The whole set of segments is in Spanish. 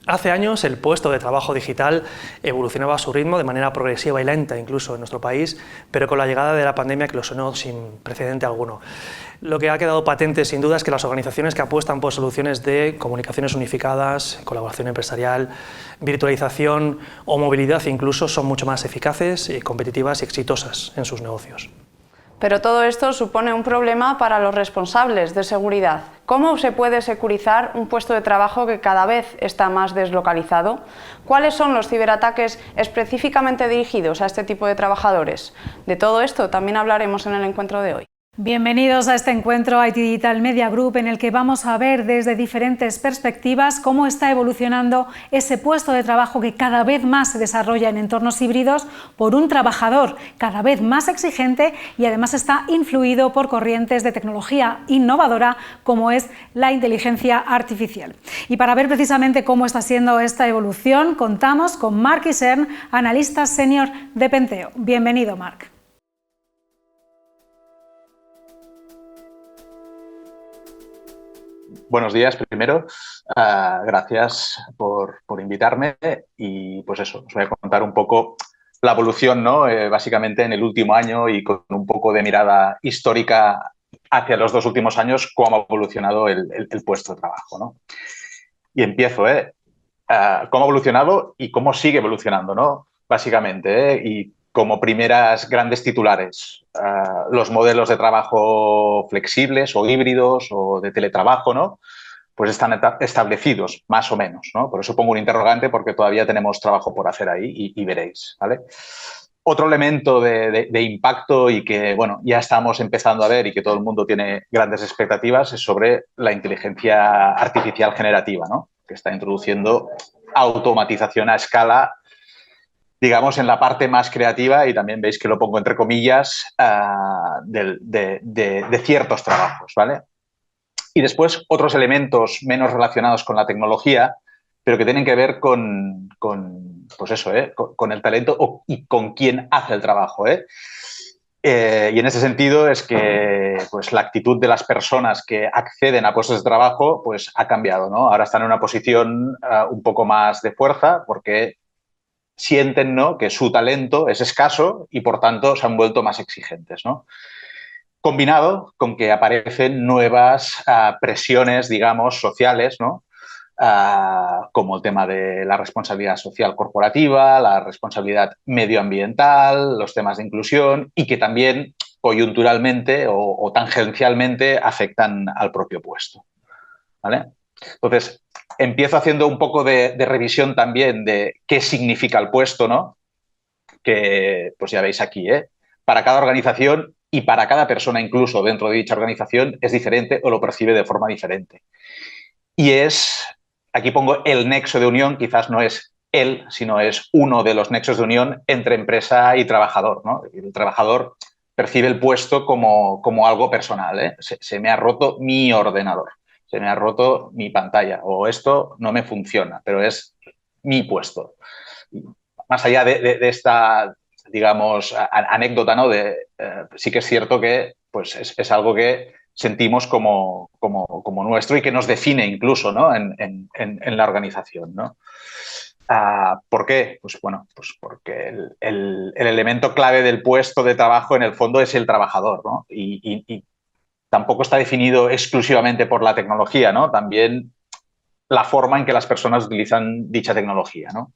Hace años el puesto de trabajo digital evolucionaba a su ritmo de manera progresiva y lenta, incluso en nuestro país, pero con la llegada de la pandemia eclosionó sin precedente alguno. Lo que ha quedado patente sin duda es que las organizaciones que apuestan por soluciones de comunicaciones unificadas, colaboración empresarial, virtualización o movilidad incluso son mucho más eficaces, competitivas y exitosas en sus negocios. Pero todo esto supone un problema para los responsables de seguridad. ¿Cómo se puede securizar un puesto de trabajo que cada vez está más deslocalizado? ¿Cuáles son los ciberataques específicamente dirigidos a este tipo de trabajadores? De todo esto también hablaremos en el encuentro de hoy. Bienvenidos a este encuentro IT Digital Media Group, en el que vamos a ver desde diferentes perspectivas cómo está evolucionando ese puesto de trabajo que cada vez más se desarrolla en entornos híbridos por un trabajador cada vez más exigente y además está influido por corrientes de tecnología innovadora como es la inteligencia artificial. Y para ver precisamente cómo está siendo esta evolución, contamos con Marc Isern, analista senior de Penteo. Bienvenido, Marc. Buenos días, primero. Gracias por invitarme y pues eso, os voy a contar un poco la evolución, ¿no? Básicamente en el último año y con un poco de mirada histórica hacia los 2 últimos años, cómo ha evolucionado el puesto de trabajo, ¿no? Y empiezo, cómo ha evolucionado y cómo sigue evolucionando, ¿no? Básicamente, y como primeras grandes titulares, los modelos de trabajo flexibles o híbridos o de teletrabajo, ¿no? Pues están establecidos, más o menos, ¿no? Por eso pongo un interrogante, porque todavía tenemos trabajo por hacer ahí y veréis, ¿vale? Otro elemento de impacto y que, bueno, ya estamos empezando a ver y que todo el mundo tiene grandes expectativas es sobre la inteligencia artificial generativa, ¿no? Que está introduciendo automatización a escala, digamos, en la parte más creativa, y también veis que lo pongo entre comillas, de ciertos trabajos, ¿vale? Y después otros elementos menos relacionados con la tecnología, pero que tienen que ver pues eso, con el talento y con quién hace el trabajo, y en ese sentido es que pues, la actitud de las personas que acceden a puestos de trabajo pues, ha cambiado, ¿no? Ahora están en una posición un poco más de fuerza porque sienten, ¿no?, que su talento es escaso y, por tanto, se han vuelto más exigentes, ¿no? Combinado con que aparecen nuevas presiones, digamos, sociales, ¿no? Como el tema de la responsabilidad social corporativa, la responsabilidad medioambiental, los temas de inclusión y que también coyunturalmente o tangencialmente afectan al propio puesto, ¿vale? Entonces, empiezo haciendo un poco de revisión también de qué significa el puesto, ¿no? Que pues ya veis aquí, para cada organización y para cada persona incluso dentro de dicha organización es diferente o lo percibe de forma diferente. Y aquí pongo el nexo de unión, quizás no es él, sino es uno de los nexos de unión entre empresa y trabajador, ¿no? El trabajador percibe el puesto como algo personal, se me ha roto mi ordenador, se me ha roto mi pantalla o esto no me funciona, pero es mi puesto. Más allá de esta, digamos, anécdota, ¿no? Sí que es cierto que pues, es algo que sentimos como nuestro y que nos define incluso, ¿no?, en la organización, ¿no? ¿Por qué? Pues bueno, pues porque el elemento clave del puesto de trabajo en el fondo es el trabajador, ¿no? Y tampoco está definido exclusivamente por la tecnología, ¿no? También la forma en que las personas utilizan dicha tecnología, ¿no?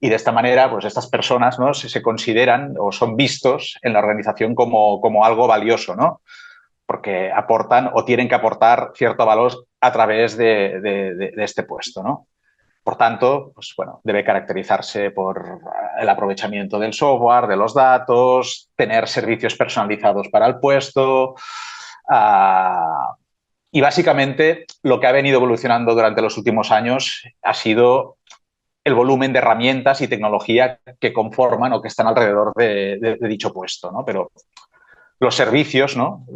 Y de esta manera, pues estas personas, ¿no?, se consideran o son vistos en la organización como algo valioso, ¿no? Porque aportan o tienen que aportar cierto valor a través de este puesto, ¿no? Por tanto, pues, bueno, debe caracterizarse por el aprovechamiento del software, de los datos, tener servicios personalizados para el puesto. Y básicamente lo que ha venido evolucionando durante los últimos años ha sido el volumen de herramientas y tecnología que conforman o que están alrededor de dicho puesto, ¿no? Pero los servicios, ¿no?,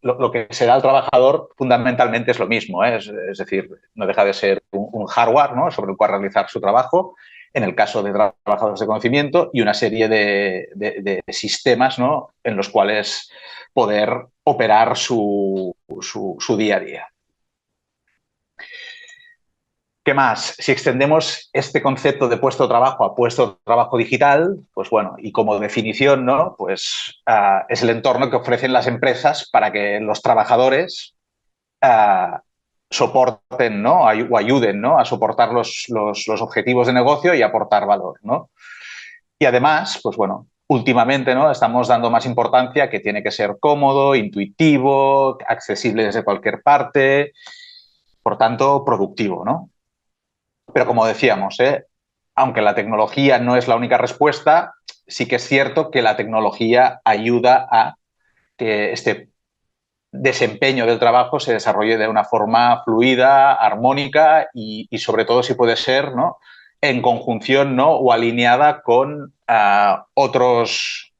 lo que se da al trabajador fundamentalmente es lo mismo, es decir, no deja de ser un hardware, ¿no?, sobre el cual realizar su trabajo, en el caso de trabajadores de conocimiento, y una serie de sistemas, ¿no?, en los cuales poder operar su día a día. ¿Qué más? Si extendemos este concepto de puesto de trabajo a puesto de trabajo digital, pues bueno, y como definición, ¿no? Pues es el entorno que ofrecen las empresas para que los trabajadores soporten, ¿no? O ayuden, ¿no? A soportar los objetivos de negocio y aportar valor, ¿no? Y además, pues bueno, últimamente, ¿no? Estamos dando más importancia a que tiene que ser cómodo, intuitivo, accesible desde cualquier parte, por tanto, productivo, ¿no? Pero como decíamos, aunque la tecnología no es la única respuesta, sí que es cierto que la tecnología ayuda a que este desempeño del trabajo se desarrolle de una forma fluida, armónica y sobre todo, si puede ser, ¿no? En conjunción, ¿no? O alineada con otras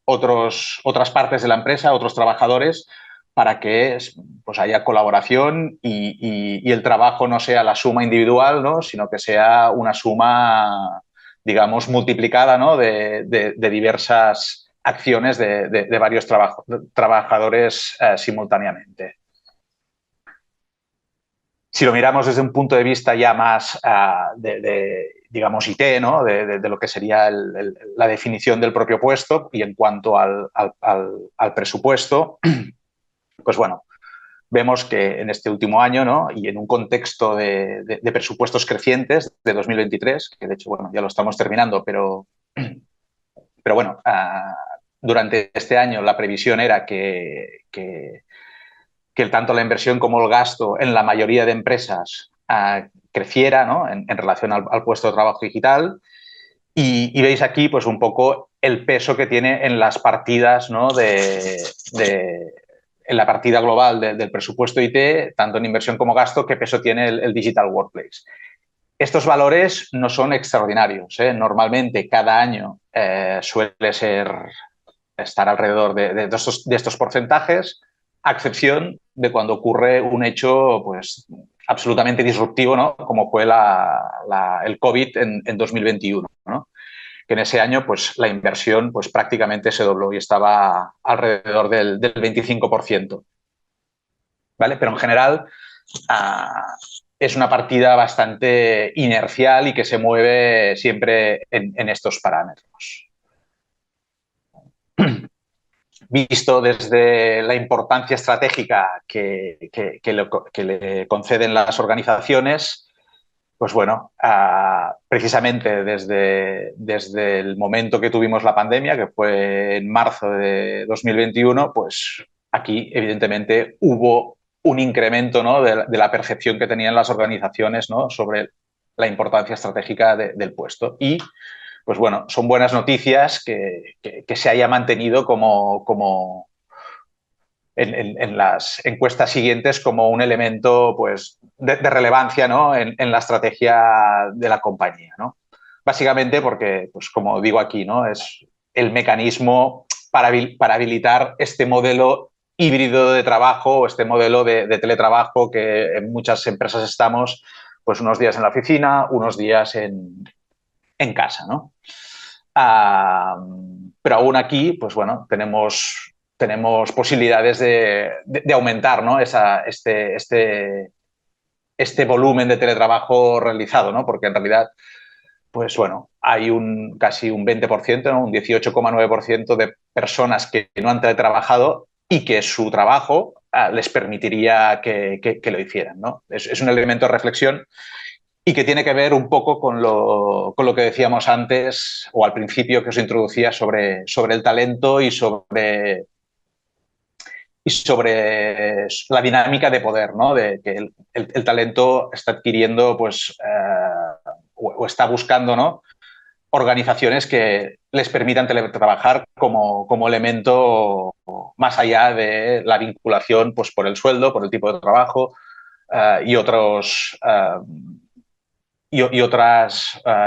partes de la empresa, otros trabajadores, para que pues, haya colaboración y el trabajo no sea la suma individual, ¿no? Sino que sea una suma, digamos, multiplicada, ¿no? de diversas acciones de varios trabajadores simultáneamente. Si lo miramos desde un punto de vista ya más digamos, IT, ¿no? de lo que sería la definición del propio puesto y en cuanto al presupuesto, pues bueno, vemos que en este último año, ¿no? Y en un contexto de presupuestos crecientes de 2023, que de hecho, bueno, ya lo estamos terminando, pero bueno, durante este año la previsión era que tanto la inversión como el gasto en la mayoría de empresas creciera, ¿no? en relación al puesto de trabajo digital. Y veis aquí pues un poco el peso que tiene en las partidas, ¿no? en la partida global del presupuesto IT, tanto en inversión como gasto, qué peso tiene el Digital Workplace. Estos valores no son extraordinarios. Normalmente cada año suele estar alrededor de estos porcentajes, a excepción de cuando ocurre un hecho pues, absolutamente disruptivo, ¿no? Como fue el COVID en 2021, ¿no? Que en ese año pues, la inversión pues, prácticamente se dobló y estaba alrededor del 25%. ¿Vale? Pero en general es una partida bastante inercial y que se mueve siempre en estos parámetros. Visto desde la importancia estratégica que le conceden las organizaciones, pues bueno, precisamente desde el momento que tuvimos la pandemia, que fue en marzo de 2021, pues aquí evidentemente hubo un incremento, ¿no? de la percepción que tenían las organizaciones, ¿no? sobre la importancia estratégica del puesto. Y pues bueno, son buenas noticias que se haya mantenido como en las encuestas siguientes como un elemento pues, de relevancia, ¿no? en la estrategia de la compañía, ¿no? Básicamente porque, pues, como digo aquí, ¿no? es el mecanismo para habilitar este modelo híbrido de trabajo o este modelo de teletrabajo que en muchas empresas estamos pues, unos días en la oficina, unos días en casa, ¿no? Pero aún aquí, pues bueno, tenemos posibilidades de aumentar, ¿no? este volumen de teletrabajo realizado, ¿no? Porque en realidad, pues bueno, hay casi un 20%, ¿no? Un 18,9% de personas que no han teletrabajado y que su trabajo les permitiría que lo hicieran, ¿no? Es un elemento de reflexión y que tiene que ver un poco con lo que decíamos antes o al principio que os introducía sobre el talento y sobre la dinámica de poder, ¿no? De que el talento está adquiriendo pues, o está buscando, ¿no? organizaciones que les permitan teletrabajar como elemento más allá de la vinculación pues, por el sueldo, por el tipo de trabajo y otros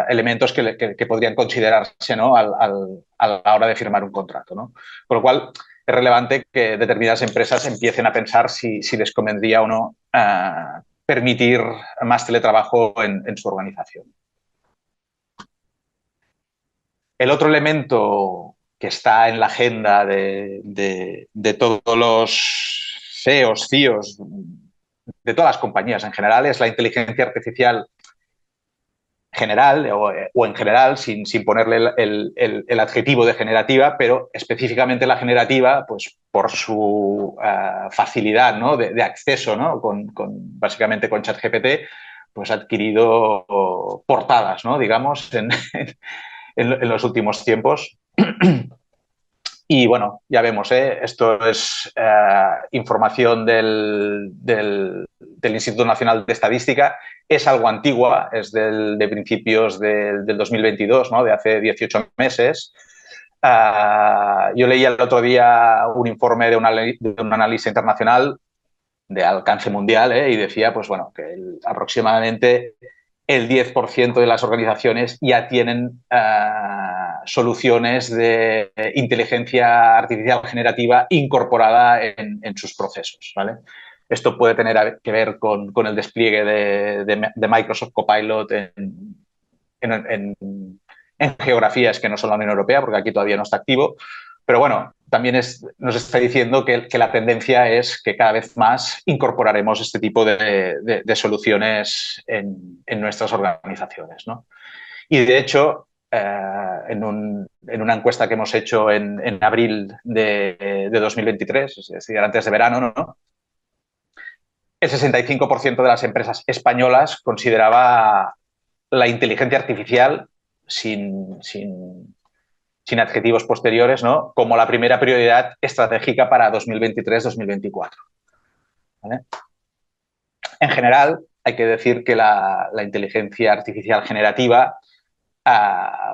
elementos que podrían considerarse, ¿no? a la hora de firmar un contrato, ¿no? Con lo cual, es relevante que determinadas empresas empiecen a pensar si les convendría o no permitir más teletrabajo en su organización. El otro elemento que está en la agenda de todos los CEOs, CIOs, de todas las compañías en general, es la inteligencia artificial general o en general, sin ponerle el adjetivo de generativa, pero específicamente la generativa, pues por su facilidad, ¿no?, de acceso, ¿no?, básicamente con ChatGPT, pues ha adquirido portadas, ¿no?, digamos, en los últimos tiempos. Y bueno, ya vemos, esto es información del Instituto Nacional de Estadística. Es algo antigua, es de principios del 2022, ¿no?, de hace 18 meses. Yo leí el otro día un informe de un analista internacional de alcance mundial, y decía, pues bueno, que aproximadamente el 10% de las organizaciones ya tienen soluciones de inteligencia artificial generativa incorporada en sus procesos, ¿vale? Esto puede tener que ver con el despliegue de Microsoft Copilot en geografías que no son la Unión Europea, porque aquí todavía no está activo. Pero bueno, también nos está diciendo que la tendencia es que cada vez más incorporaremos este tipo de soluciones en nuestras organizaciones, ¿no? Y de hecho, en una encuesta que hemos hecho en abril de 2023, es decir, antes de verano, ¿no?, el 65% de las empresas españolas consideraba la inteligencia artificial sin adjetivos posteriores, ¿no?, como la primera prioridad estratégica para 2023-2024. ¿Vale? En general, hay que decir que la inteligencia artificial generativa,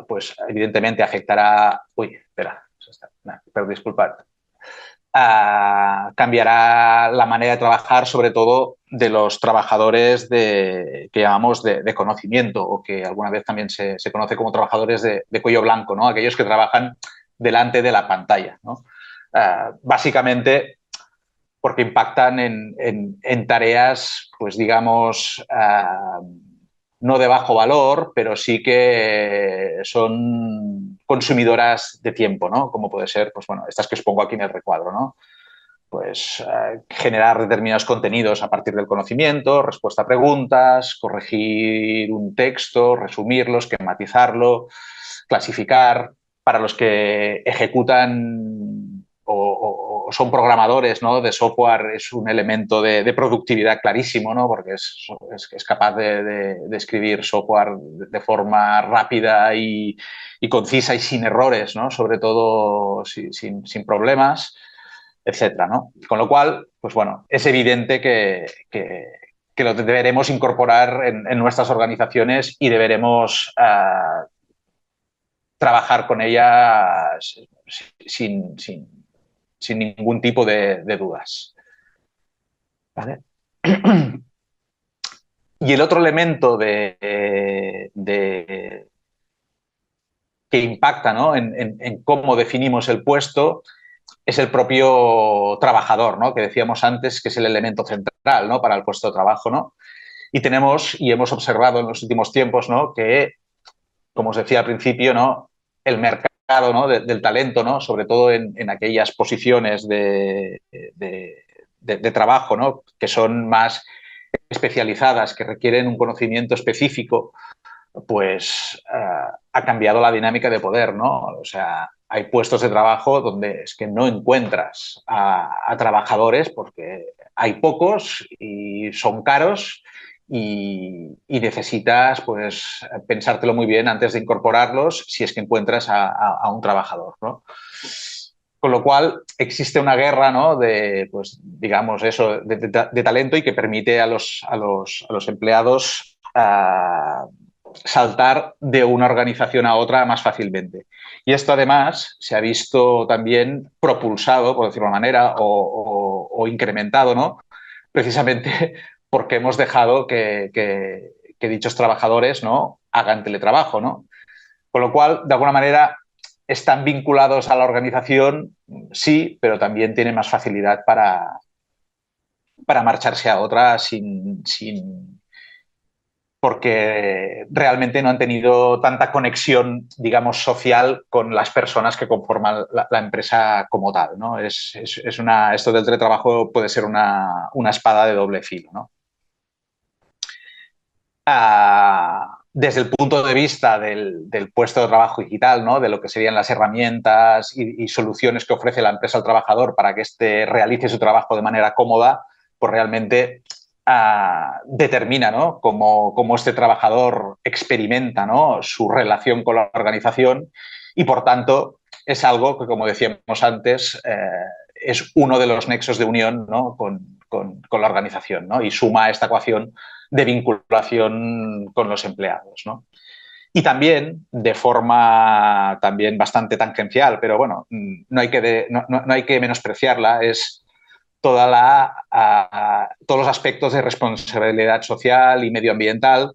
pues evidentemente afectará... Uy, espera, perdón, disculpad. Cambiará la manera de trabajar, sobre todo de los trabajadores que llamamos de conocimiento, o que alguna vez también se conoce como trabajadores de cuello blanco, ¿no?, aquellos que trabajan delante de la pantalla, ¿no? Básicamente porque impactan en tareas, pues digamos, no de bajo valor, pero sí que son consumidoras de tiempo, ¿no?, como puede ser, pues bueno, estas que os pongo aquí en el recuadro, ¿no? Pues generar determinados contenidos a partir del conocimiento, respuesta a preguntas, corregir un texto, resumirlo, esquematizarlo, clasificar. Para los que ejecutan o son programadores, ¿no?, de software, es un elemento de productividad clarísimo, ¿no?, porque es capaz de escribir software de forma rápida y concisa y sin errores, ¿no?, sobre todo sin problemas, etcétera, ¿no? Con lo cual, pues bueno, es evidente que lo deberemos incorporar en nuestras organizaciones y deberemos trabajar con ella sin ningún tipo de dudas. ¿Vale? Y el otro elemento que impacta, ¿no?, en cómo definimos el puesto es el propio trabajador, ¿no?, que decíamos antes que es el elemento central, ¿no?, para el puesto de trabajo, ¿no? Y hemos observado en los últimos tiempos, ¿no?, que, como os decía al principio, ¿no?, el mercado, ¿no?, del talento, ¿no?, sobre todo en aquellas posiciones de trabajo, ¿no?, que son más especializadas, que requieren un conocimiento específico, pues ha cambiado la dinámica de poder, ¿no? O sea, hay puestos de trabajo donde es que no encuentras a trabajadores porque hay pocos y son caros y necesitas, pues, pensártelo muy bien antes de incorporarlos si es que encuentras a un trabajador, ¿no? Con lo cual existe una guerra, ¿no?, pues, digamos eso, de talento, y que permite a los empleados saltar de una organización a otra más fácilmente. Y esto además se ha visto también propulsado, por decirlo de una manera, o incrementado, ¿no?, precisamente porque hemos dejado que dichos trabajadores, ¿no?, hagan teletrabajo, ¿no? Con lo cual, de alguna manera, están vinculados a la organización, sí, pero también tienen más facilidad para marcharse a otra porque realmente no han tenido tanta conexión, digamos, social con las personas que conforman la empresa como tal, ¿no? Esto del teletrabajo puede ser una espada de doble filo, ¿no? desde el punto de vista del puesto de trabajo digital, ¿no? De lo que serían las herramientas y soluciones que ofrece la empresa al trabajador para que éste realice su trabajo de manera cómoda, pues realmente determina, ¿no? cómo este trabajador experimenta, ¿no? Su relación con la organización y, por tanto, es algo que, como decíamos antes, es uno de los nexos de unión, ¿no? con la organización, ¿no? Y suma a esta ecuación de vinculación con los empleados, ¿no? Y también, de forma también bastante tangencial, pero bueno, no hay que menospreciarla, es todos los aspectos de responsabilidad social y medioambiental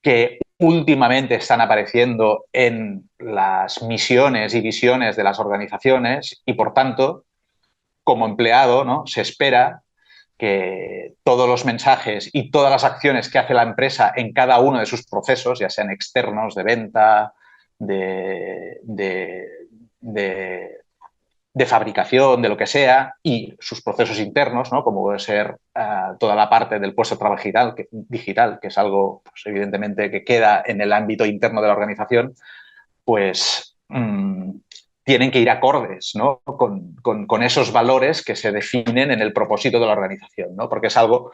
que últimamente están apareciendo en las misiones y visiones de las organizaciones y, por tanto, como empleado, ¿no? Se espera que todos los mensajes y todas las acciones que hace la empresa en cada uno de sus procesos, ya sean externos, de venta, de fabricación, de lo que sea, y sus procesos internos, ¿no? Como puede ser toda la parte del puesto de trabajo digital, que es algo, pues, evidentemente, que queda en el ámbito interno de la organización, pues tienen que ir acordes, ¿no? con esos valores que se definen en el propósito de la organización, ¿no? Porque es algo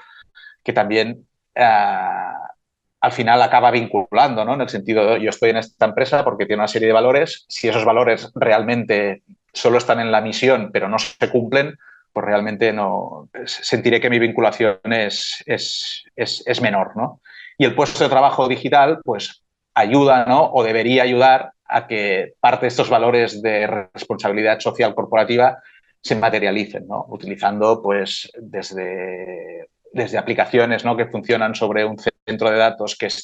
que también al final acaba vinculando, ¿no? En el sentido de yo estoy en esta empresa porque tiene una serie de valores, si esos valores realmente solo están en la misión pero no se cumplen, pues realmente no sentiré que mi vinculación es menor, ¿no? Y el puesto de trabajo digital, pues ayuda, ¿no? O debería ayudar a que parte de estos valores de responsabilidad social corporativa se materialicen, ¿no? Utilizando, pues, desde aplicaciones, ¿no? Que funcionan sobre un centro de datos que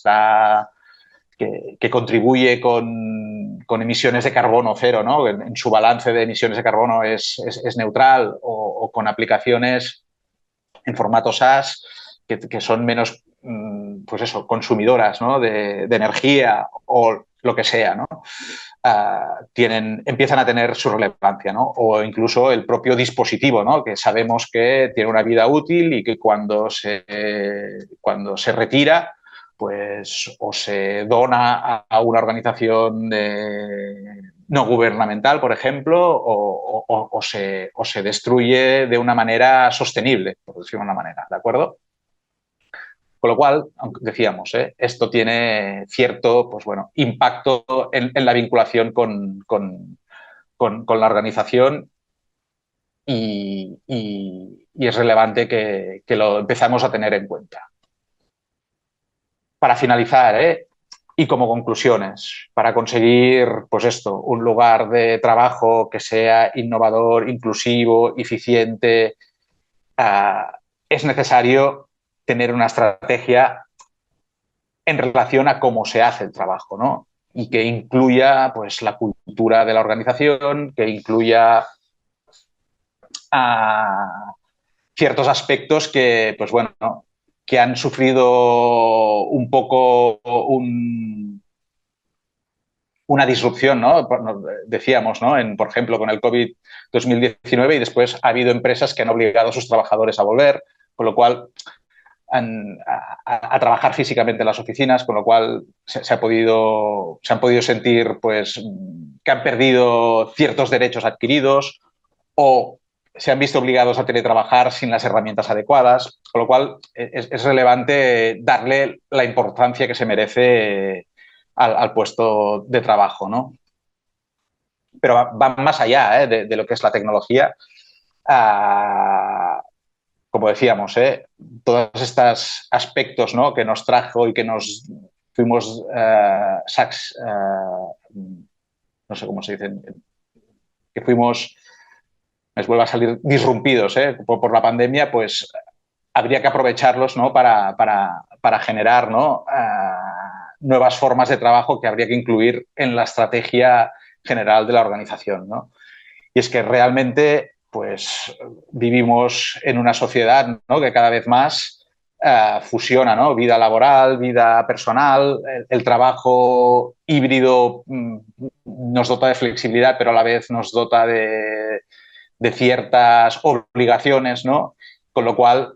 contribuye con emisiones de carbono cero, ¿no? En su balance de emisiones de carbono es neutral, o con aplicaciones en formato SaaS que son menos, pues eso, consumidoras, ¿no? de energía o lo que sea, ¿no? Empiezan a tener su relevancia, ¿no? O incluso el propio dispositivo, ¿no? Que sabemos que tiene una vida útil y que cuando se retira, pues o se dona a una organización no gubernamental, por ejemplo, o se destruye de una manera sostenible, por decirlo de una manera, ¿de acuerdo? Con lo cual, aunque decíamos, esto tiene cierto, pues bueno, impacto en la vinculación con la organización y es relevante que lo empezamos a tener en cuenta. Para finalizar, y como conclusiones, para conseguir, pues esto, un lugar de trabajo que sea innovador, inclusivo, eficiente, es necesario tener una estrategia en relación a cómo se hace el trabajo, ¿no? Y que incluya, pues, la cultura de la organización, que incluya ciertos aspectos que, pues bueno, ¿no? Que han sufrido un poco una disrupción, ¿no? Decíamos, ¿no? Por ejemplo, con el COVID-2019, y después ha habido empresas que han obligado a sus trabajadores a volver, con lo cual a trabajar físicamente en las oficinas, con lo cual se han podido sentir, pues, que han perdido ciertos derechos adquiridos o se han visto obligados a teletrabajar sin las herramientas adecuadas, con lo cual es relevante darle la importancia que se merece al puesto de trabajo, ¿no? Pero va más allá de lo que es la tecnología. Como decíamos, todos estos aspectos, ¿no? Que nos trajo y que nos fuimos, no sé cómo se dice, que fuimos, les vuelve a salir disrumpidos por la pandemia, pues habría que aprovecharlos, ¿no? para generar, ¿no? Nuevas formas de trabajo que habría que incluir en la estrategia general de la organización, ¿no? Y es que realmente, pues, vivimos en una sociedad, ¿no? Que cada vez más fusiona, ¿no? Vida laboral, vida personal, el trabajo híbrido nos dota de flexibilidad, pero a la vez nos dota de ciertas obligaciones, ¿no? Con lo cual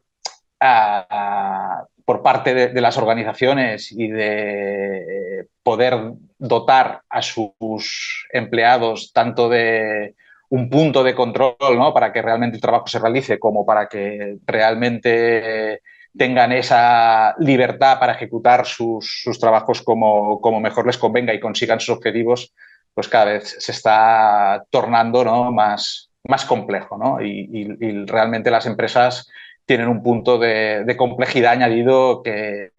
por parte de las organizaciones y de poder dotar a sus empleados tanto de un punto de control, ¿no?, para que realmente el trabajo se realice, como para que realmente tengan esa libertad para ejecutar sus trabajos como mejor les convenga y consigan sus objetivos, pues cada vez se está tornando, ¿no?, más complejo, ¿no? Y realmente las empresas tienen un punto de complejidad añadido que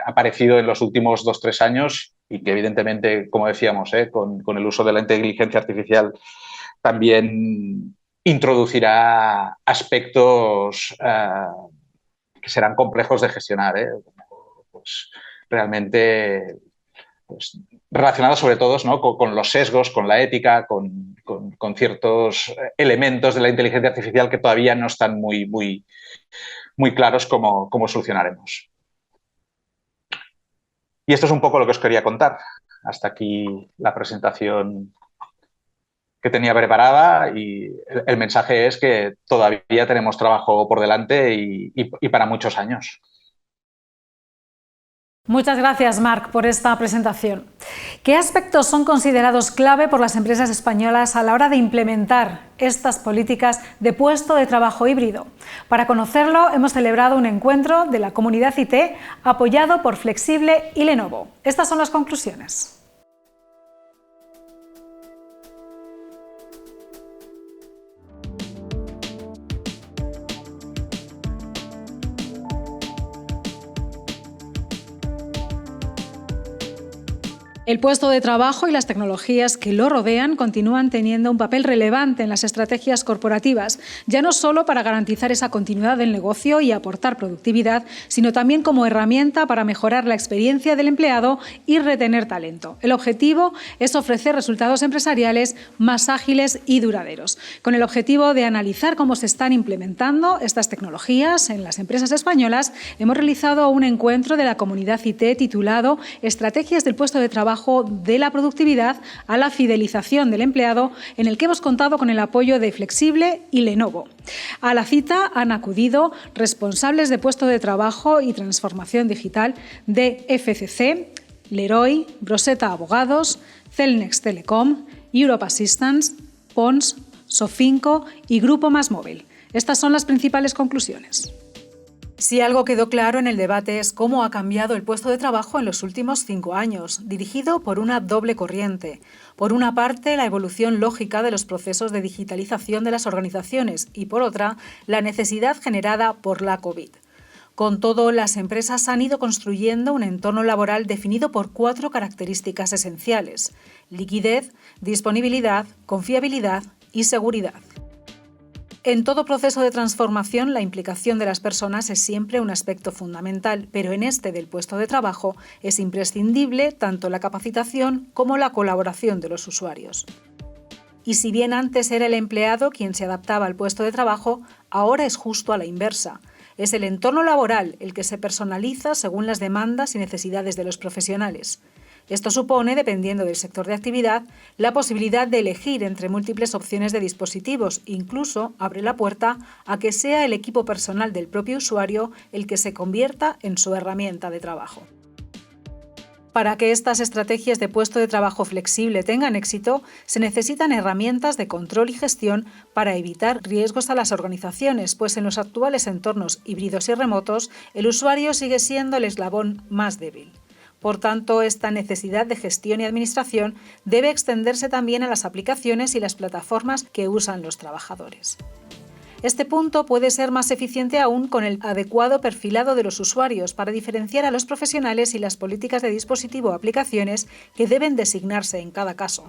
ha aparecido en los últimos 2-3 años y que evidentemente, como decíamos, con el uso de la inteligencia artificial también introducirá aspectos que serán complejos de gestionar, pues realmente pues, relacionados sobre todo, ¿no?, con los sesgos, con la ética, con ciertos elementos de la inteligencia artificial que todavía no están muy claros cómo solucionaremos. Y esto es un poco lo que os quería contar. Hasta aquí la presentación que tenía preparada y el mensaje es que todavía tenemos trabajo por delante y para muchos años. Muchas gracias, Marc, por esta presentación. ¿Qué aspectos son considerados clave por las empresas españolas a la hora de implementar estas políticas de puesto de trabajo híbrido? Para conocerlo, hemos celebrado un encuentro de la comunidad IT apoyado por Flexible y Lenovo. Estas son las conclusiones. El puesto de trabajo y las tecnologías que lo rodean continúan teniendo un papel relevante en las estrategias corporativas, ya no solo para garantizar esa continuidad del negocio y aportar productividad, sino también como herramienta para mejorar la experiencia del empleado y retener talento. El objetivo es ofrecer resultados empresariales más ágiles y duraderos, con el objetivo de analizar cómo se están implementando estas tecnologías en las empresas españolas. Hemos realizado un encuentro de la comunidad IT titulado Estrategias del puesto de trabajo de la productividad a la fidelización del empleado, en el que hemos contado con el apoyo de Flexible y Lenovo. A la cita han acudido responsables de puesto de trabajo y transformación digital de FCC, Leroy, Broseta Abogados, Celnex Telecom, Europe Assistance, Pons, Sofinco y Grupo Másmóvil. Estas son las principales conclusiones. Si algo quedó claro en el debate es cómo ha cambiado el puesto de trabajo en los últimos 5 años, dirigido por una doble corriente. Por una parte, la evolución lógica de los procesos de digitalización de las organizaciones y, por otra, la necesidad generada por la COVID. Con todo, las empresas han ido construyendo un entorno laboral definido por 4 características esenciales: liquidez, disponibilidad, confiabilidad y seguridad. En todo proceso de transformación, la implicación de las personas es siempre un aspecto fundamental, pero en este del puesto de trabajo es imprescindible tanto la capacitación como la colaboración de los usuarios. Y si bien antes era el empleado quien se adaptaba al puesto de trabajo, ahora es justo a la inversa. Es el entorno laboral el que se personaliza según las demandas y necesidades de los profesionales. Esto supone, dependiendo del sector de actividad, la posibilidad de elegir entre múltiples opciones de dispositivos. Incluso abre la puerta a que sea el equipo personal del propio usuario el que se convierta en su herramienta de trabajo. Para que estas estrategias de puesto de trabajo flexible tengan éxito, se necesitan herramientas de control y gestión para evitar riesgos a las organizaciones, pues en los actuales entornos híbridos y remotos, el usuario sigue siendo el eslabón más débil. Por tanto, esta necesidad de gestión y administración debe extenderse también a las aplicaciones y las plataformas que usan los trabajadores. Este punto puede ser más eficiente aún con el adecuado perfilado de los usuarios para diferenciar a los profesionales y las políticas de dispositivo o aplicaciones que deben designarse en cada caso.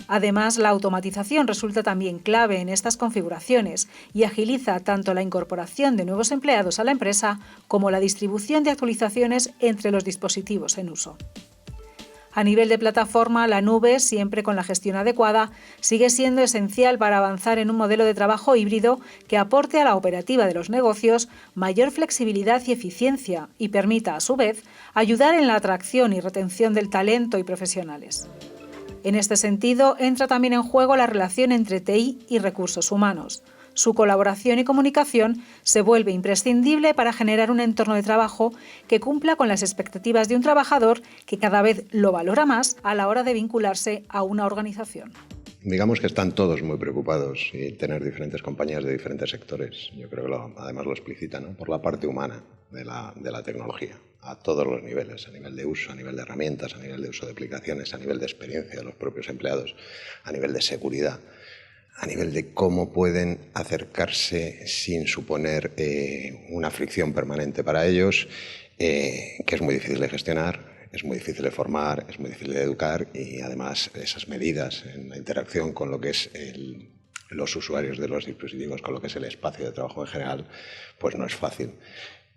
Además, la automatización resulta también clave en estas configuraciones y agiliza tanto la incorporación de nuevos empleados a la empresa como la distribución de actualizaciones entre los dispositivos en uso. A nivel de plataforma, la nube, siempre con la gestión adecuada, sigue siendo esencial para avanzar en un modelo de trabajo híbrido que aporte a la operativa de los negocios mayor flexibilidad y eficiencia y permita, a su vez, ayudar en la atracción y retención del talento y profesionales. En este sentido, entra también en juego la relación entre TI y recursos humanos. Su colaboración y comunicación se vuelve imprescindible para generar un entorno de trabajo que cumpla con las expectativas de un trabajador que cada vez lo valora más a la hora de vincularse a una organización. Digamos que están todos muy preocupados y tener diferentes compañías de diferentes sectores. Yo creo que además lo explicita, ¿no? Por la parte humana de la tecnología, a todos los niveles, a nivel de uso, a nivel de herramientas, a nivel de uso de aplicaciones, a nivel de experiencia de los propios empleados, a nivel de seguridad, a nivel de cómo pueden acercarse sin suponer una fricción permanente para ellos, que es muy difícil de gestionar. Es muy difícil de formar, es muy difícil de educar y además esas medidas en la interacción con lo que es los usuarios de los dispositivos, con lo que es el espacio de trabajo en general, pues no es fácil.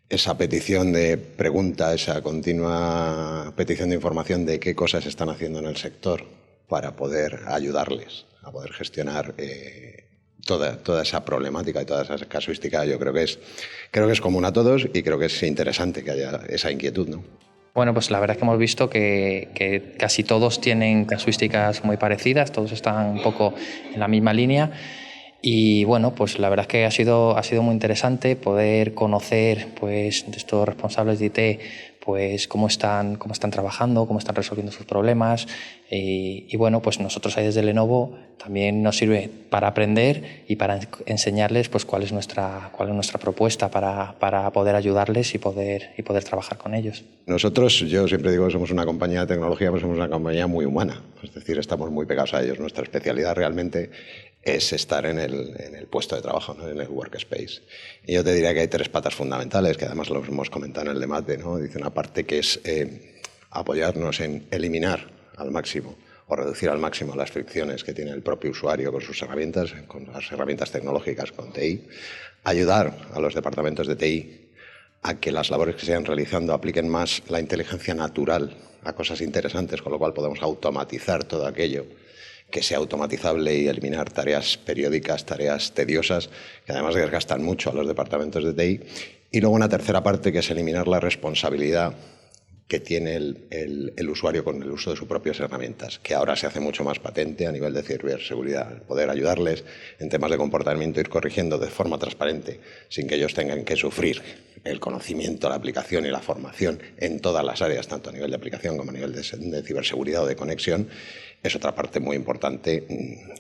Esa petición de pregunta, esa continua petición de información de qué cosas están haciendo en el sector para poder ayudarles a poder gestionar toda esa problemática y toda esa casuística, yo creo que es común a todos y creo que es interesante que haya esa inquietud, ¿no? Bueno, pues la verdad es que hemos visto que casi todos tienen casuísticas muy parecidas, todos están un poco en la misma línea y bueno, pues la verdad es que ha sido muy interesante poder conocer pues de estos responsables de IT pues cómo están trabajando, cómo están resolviendo sus problemas y bueno, pues nosotros ahí desde Lenovo también nos sirve para aprender y para enseñarles pues cuál es nuestra propuesta para poder ayudarles y poder trabajar con ellos. Nosotros, yo siempre digo que somos una compañía de tecnología, pero somos una compañía muy humana, es decir, estamos muy pegados a ellos. Nuestra especialidad realmente es estar en el puesto de trabajo, ¿no? En el workspace. Y yo te diría que hay tres patas fundamentales, que además lo hemos comentado en el debate, ¿no? Dice una parte que es apoyarnos en eliminar al máximo o reducir al máximo las fricciones que tiene el propio usuario con sus herramientas, con las herramientas tecnológicas, con TI, ayudar a los departamentos de TI a que las labores que se vayan realizando apliquen más la inteligencia natural a cosas interesantes, con lo cual podemos automatizar todo aquello que sea automatizable y eliminar tareas periódicas, tareas tediosas, que además desgastan mucho a los departamentos de TI. Y luego una tercera parte, que es eliminar la responsabilidad que tiene el usuario con el uso de sus propias herramientas, que ahora se hace mucho más patente a nivel de ciberseguridad, poder ayudarles en temas de comportamiento, ir corrigiendo de forma transparente, sin que ellos tengan que sufrir el conocimiento, la aplicación y la formación en todas las áreas, tanto a nivel de aplicación como a nivel de ciberseguridad o de conexión, es otra parte muy importante,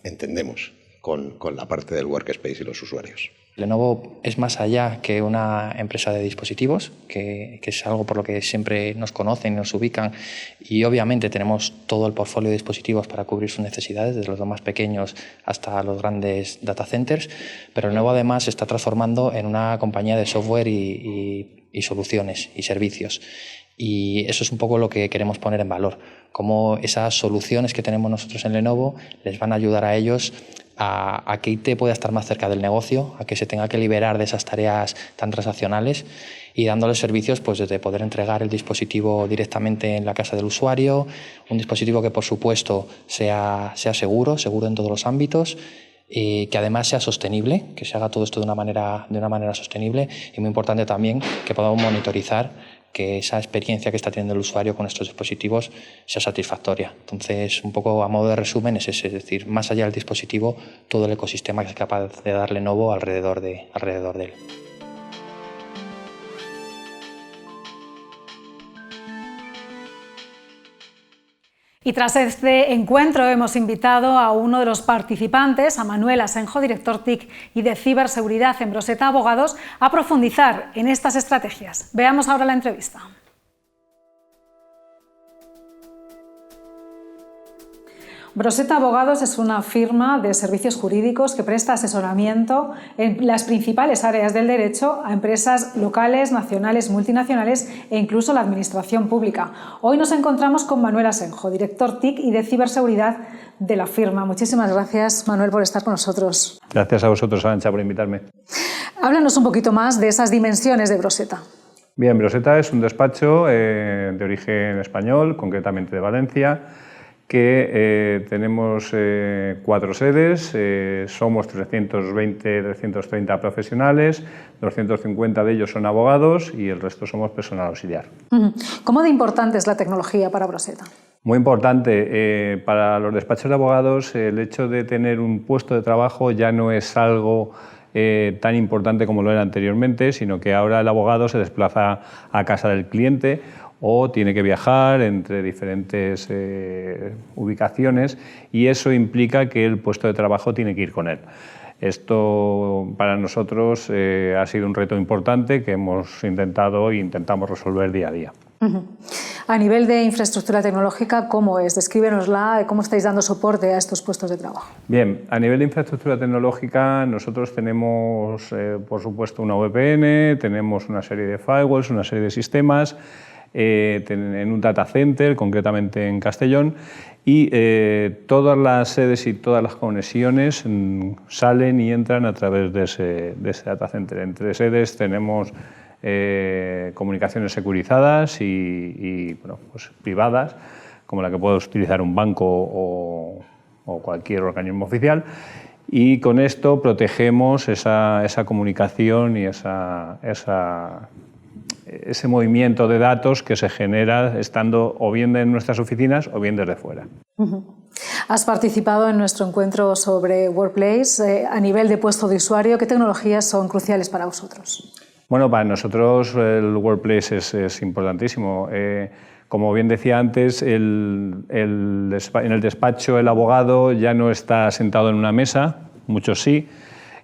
entendemos, con la parte del workspace y los usuarios. Lenovo es más allá que una empresa de dispositivos, que es algo por lo que siempre nos conocen y nos ubican, y obviamente tenemos todo el portfolio de dispositivos para cubrir sus necesidades, desde los más pequeños hasta los grandes data centers, pero Lenovo además se está transformando en una compañía de software y soluciones y servicios. Y eso es un poco lo que queremos poner en valor, cómo esas soluciones que tenemos nosotros en Lenovo les van a ayudar a ellos a que IT pueda estar más cerca del negocio, a que se tenga que liberar de esas tareas tan transaccionales y dándoles servicios pues desde poder entregar el dispositivo directamente en la casa del usuario, un dispositivo que por supuesto sea seguro en todos los ámbitos, que además sea sostenible, que se haga todo esto de una manera sostenible y muy importante también que podamos monitorizar que esa experiencia que está teniendo el usuario con estos dispositivos sea satisfactoria. Entonces, un poco a modo de resumen es ese, es decir, más allá del dispositivo, todo el ecosistema que es capaz de darle Lenovo alrededor de él. Y tras este encuentro hemos invitado a uno de los participantes, a Manuel Asenjo, director TIC y de ciberseguridad en Broseta Abogados, a profundizar en estas estrategias. Veamos ahora la entrevista. Broseta Abogados es una firma de servicios jurídicos que presta asesoramiento en las principales áreas del derecho a empresas locales, nacionales, multinacionales e incluso la administración pública. Hoy nos encontramos con Manuel Asenjo, director TIC y de ciberseguridad de la firma. Muchísimas gracias, Manuel, por estar con nosotros. Gracias a vosotros, Arantxa, por invitarme. Háblanos un poquito más de esas dimensiones de Broseta. Bien, Broseta es un despacho de origen español, concretamente de Valencia, que tenemos 4 sedes, somos 330 profesionales, 250 de ellos son abogados y el resto somos personal auxiliar. ¿Cómo de importante es la tecnología para Broseta? Muy importante. Para los despachos de abogados el hecho de tener un puesto de trabajo ya no es algo tan importante como lo era anteriormente, sino que ahora el abogado se desplaza a casa del cliente o tiene que viajar entre diferentes ubicaciones, y eso implica que el puesto de trabajo tiene que ir con él. Esto para nosotros ha sido un reto importante que hemos intentado e intentamos resolver día a día. A nivel de infraestructura tecnológica, ¿cómo es? Descríbenosla, ¿cómo estáis dando soporte a estos puestos de trabajo? Bien, a nivel de infraestructura tecnológica nosotros tenemos, por supuesto, una VPN, tenemos una serie de firewalls, una serie de sistemas, en un data center, concretamente en Castellón, y todas las sedes y todas las conexiones salen y entran a través de ese data center. Entre sedes tenemos comunicaciones securizadas y bueno, pues privadas, como la que puede utilizar un banco o cualquier organismo oficial, y con esto protegemos esa comunicación y ese movimiento de datos que se genera estando o bien en nuestras oficinas o bien desde fuera. Has participado en nuestro encuentro sobre Workplace. A nivel de puesto de usuario, ¿qué tecnologías son cruciales para vosotros? Bueno, para nosotros el Workplace es importantísimo. Como bien decía antes, en el despacho el abogado ya no está sentado en una mesa, muchos sí,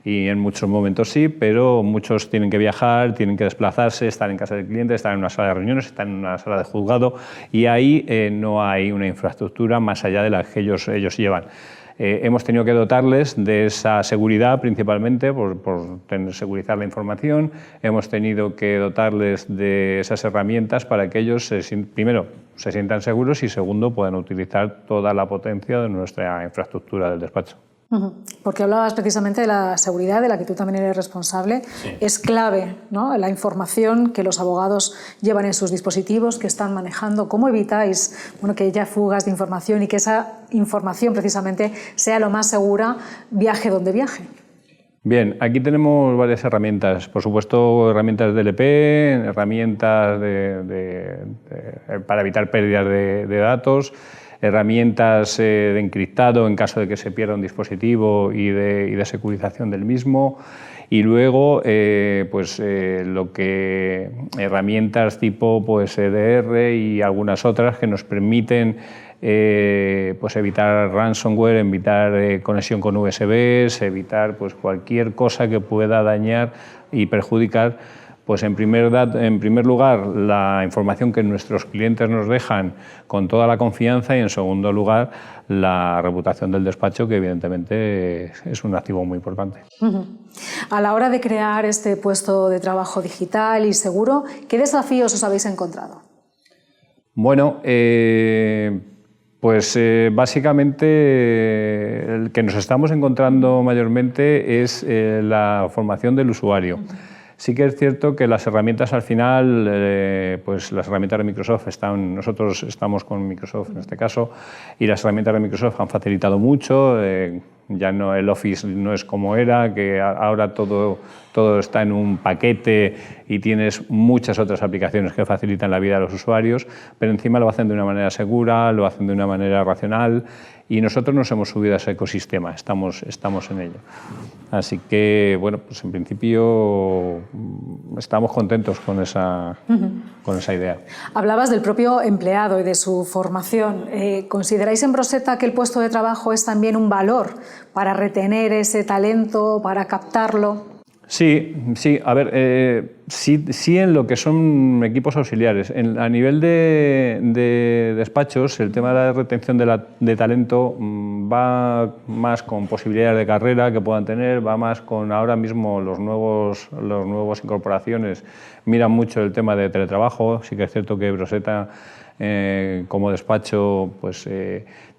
y en muchos momentos sí, pero muchos tienen que viajar, tienen que desplazarse, estar en casa del cliente, estar en una sala de reuniones, estar en una sala de juzgado, y ahí no hay una infraestructura más allá de la que ellos llevan. Hemos tenido que dotarles de esa seguridad, principalmente por segurizar la información. Hemos tenido que dotarles de esas herramientas para que ellos, primero, se sientan seguros y, segundo, puedan utilizar toda la potencia de nuestra infraestructura del despacho. Porque hablabas precisamente de la seguridad, de la que tú también eres responsable. Sí. Es clave, ¿no?, la información que los abogados llevan en sus dispositivos, que están manejando. ¿Cómo evitáis, bueno, que haya fugas de información y que esa información precisamente sea lo más segura, viaje donde viaje? Bien, aquí tenemos varias herramientas. Por supuesto, herramientas de DLP, herramientas para evitar pérdidas de datos, herramientas de encriptado en caso de que se pierda un dispositivo y de securización del mismo, y luego herramientas tipo EDR y algunas otras que nos permiten evitar ransomware, evitar conexión con USBs, evitar cualquier cosa que pueda dañar y perjudicar, en primer lugar, la información que nuestros clientes nos dejan con toda la confianza, y en segundo lugar, la reputación del despacho, que evidentemente es un activo muy importante. A la hora de crear este puesto de trabajo digital y seguro, ¿qué desafíos os habéis encontrado? Bueno, básicamente el que nos estamos encontrando mayormente es la formación del usuario. Sí que es cierto que las herramientas al final, las herramientas de Microsoft nosotros estamos con Microsoft en este caso, y las herramientas de Microsoft han facilitado mucho. Ya no, el Office no es como era, que ahora todo está en un paquete y tienes muchas otras aplicaciones que facilitan la vida a los usuarios, pero encima lo hacen de una manera segura, lo hacen de una manera racional, y nosotros nos hemos subido a ese ecosistema, estamos en ello. Así que, bueno, en principio estamos contentos con esa idea. Hablabas del propio empleado y de su formación. ¿Consideráis en Broseta que el puesto de trabajo es también un valor para retener ese talento, para captarlo? Sí. A ver, sí en lo que son equipos auxiliares. A nivel de despachos, el tema de la retención de talento va más con posibilidades de carrera que puedan tener, va más con ahora mismo los nuevos incorporaciones. Miran mucho el tema de teletrabajo. Sí que es cierto que Broseta, como despacho,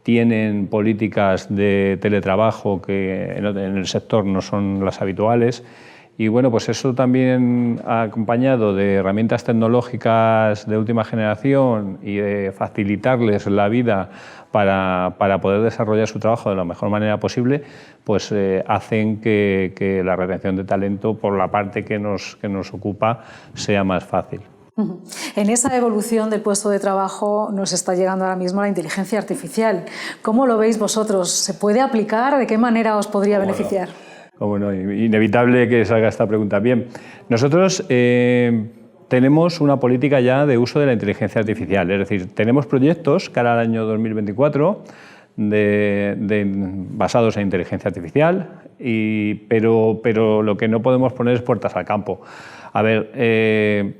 tienen políticas de teletrabajo que en el sector no son las habituales. Y bueno, eso también acompañado de herramientas tecnológicas de última generación y de facilitarles la vida para poder desarrollar su trabajo de la mejor manera posible, hacen que la retención de talento, por la parte que nos ocupa, sea más fácil. En esa evolución del puesto de trabajo nos está llegando ahora mismo la inteligencia artificial. ¿Cómo lo veis vosotros? ¿Se puede aplicar? ¿De qué manera os podría beneficiar? Cómo no, inevitable que salga esta pregunta. Bien, nosotros tenemos una política ya de uso de la inteligencia artificial, es decir, tenemos proyectos cara al año 2024 basados en inteligencia artificial, pero lo que no podemos poner es puertas al campo. A ver,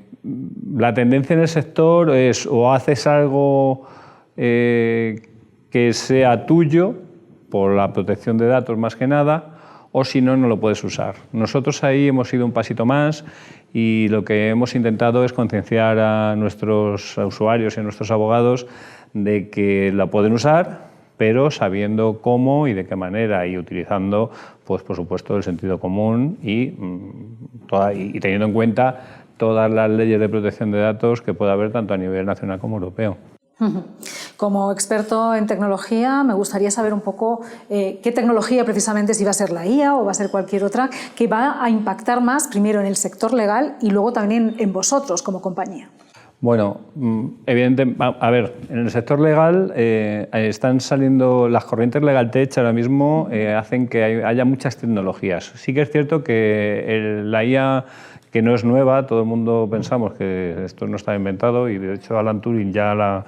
la tendencia en el sector es o haces algo que sea tuyo, por la protección de datos más que nada, o si no, no lo puedes usar. Nosotros ahí hemos ido un pasito más y lo que hemos intentado es concienciar a nuestros usuarios y a nuestros abogados de que la pueden usar, pero sabiendo cómo y de qué manera, y utilizando, pues, por supuesto, el sentido común y teniendo en cuenta todas las leyes de protección de datos que pueda haber tanto a nivel nacional como europeo. Como experto en tecnología, me gustaría saber un poco qué tecnología precisamente, si va a ser la IA o va a ser cualquier otra, que va a impactar más primero en el sector legal y luego también en vosotros como compañía. Bueno, evidentemente, a ver, en el sector legal están saliendo las corrientes legal tech ahora mismo, hacen que haya muchas tecnologías. Sí que es cierto que la IA, que no es nueva, todo el mundo pensamos que esto no estaba inventado y de hecho Alan Turing ya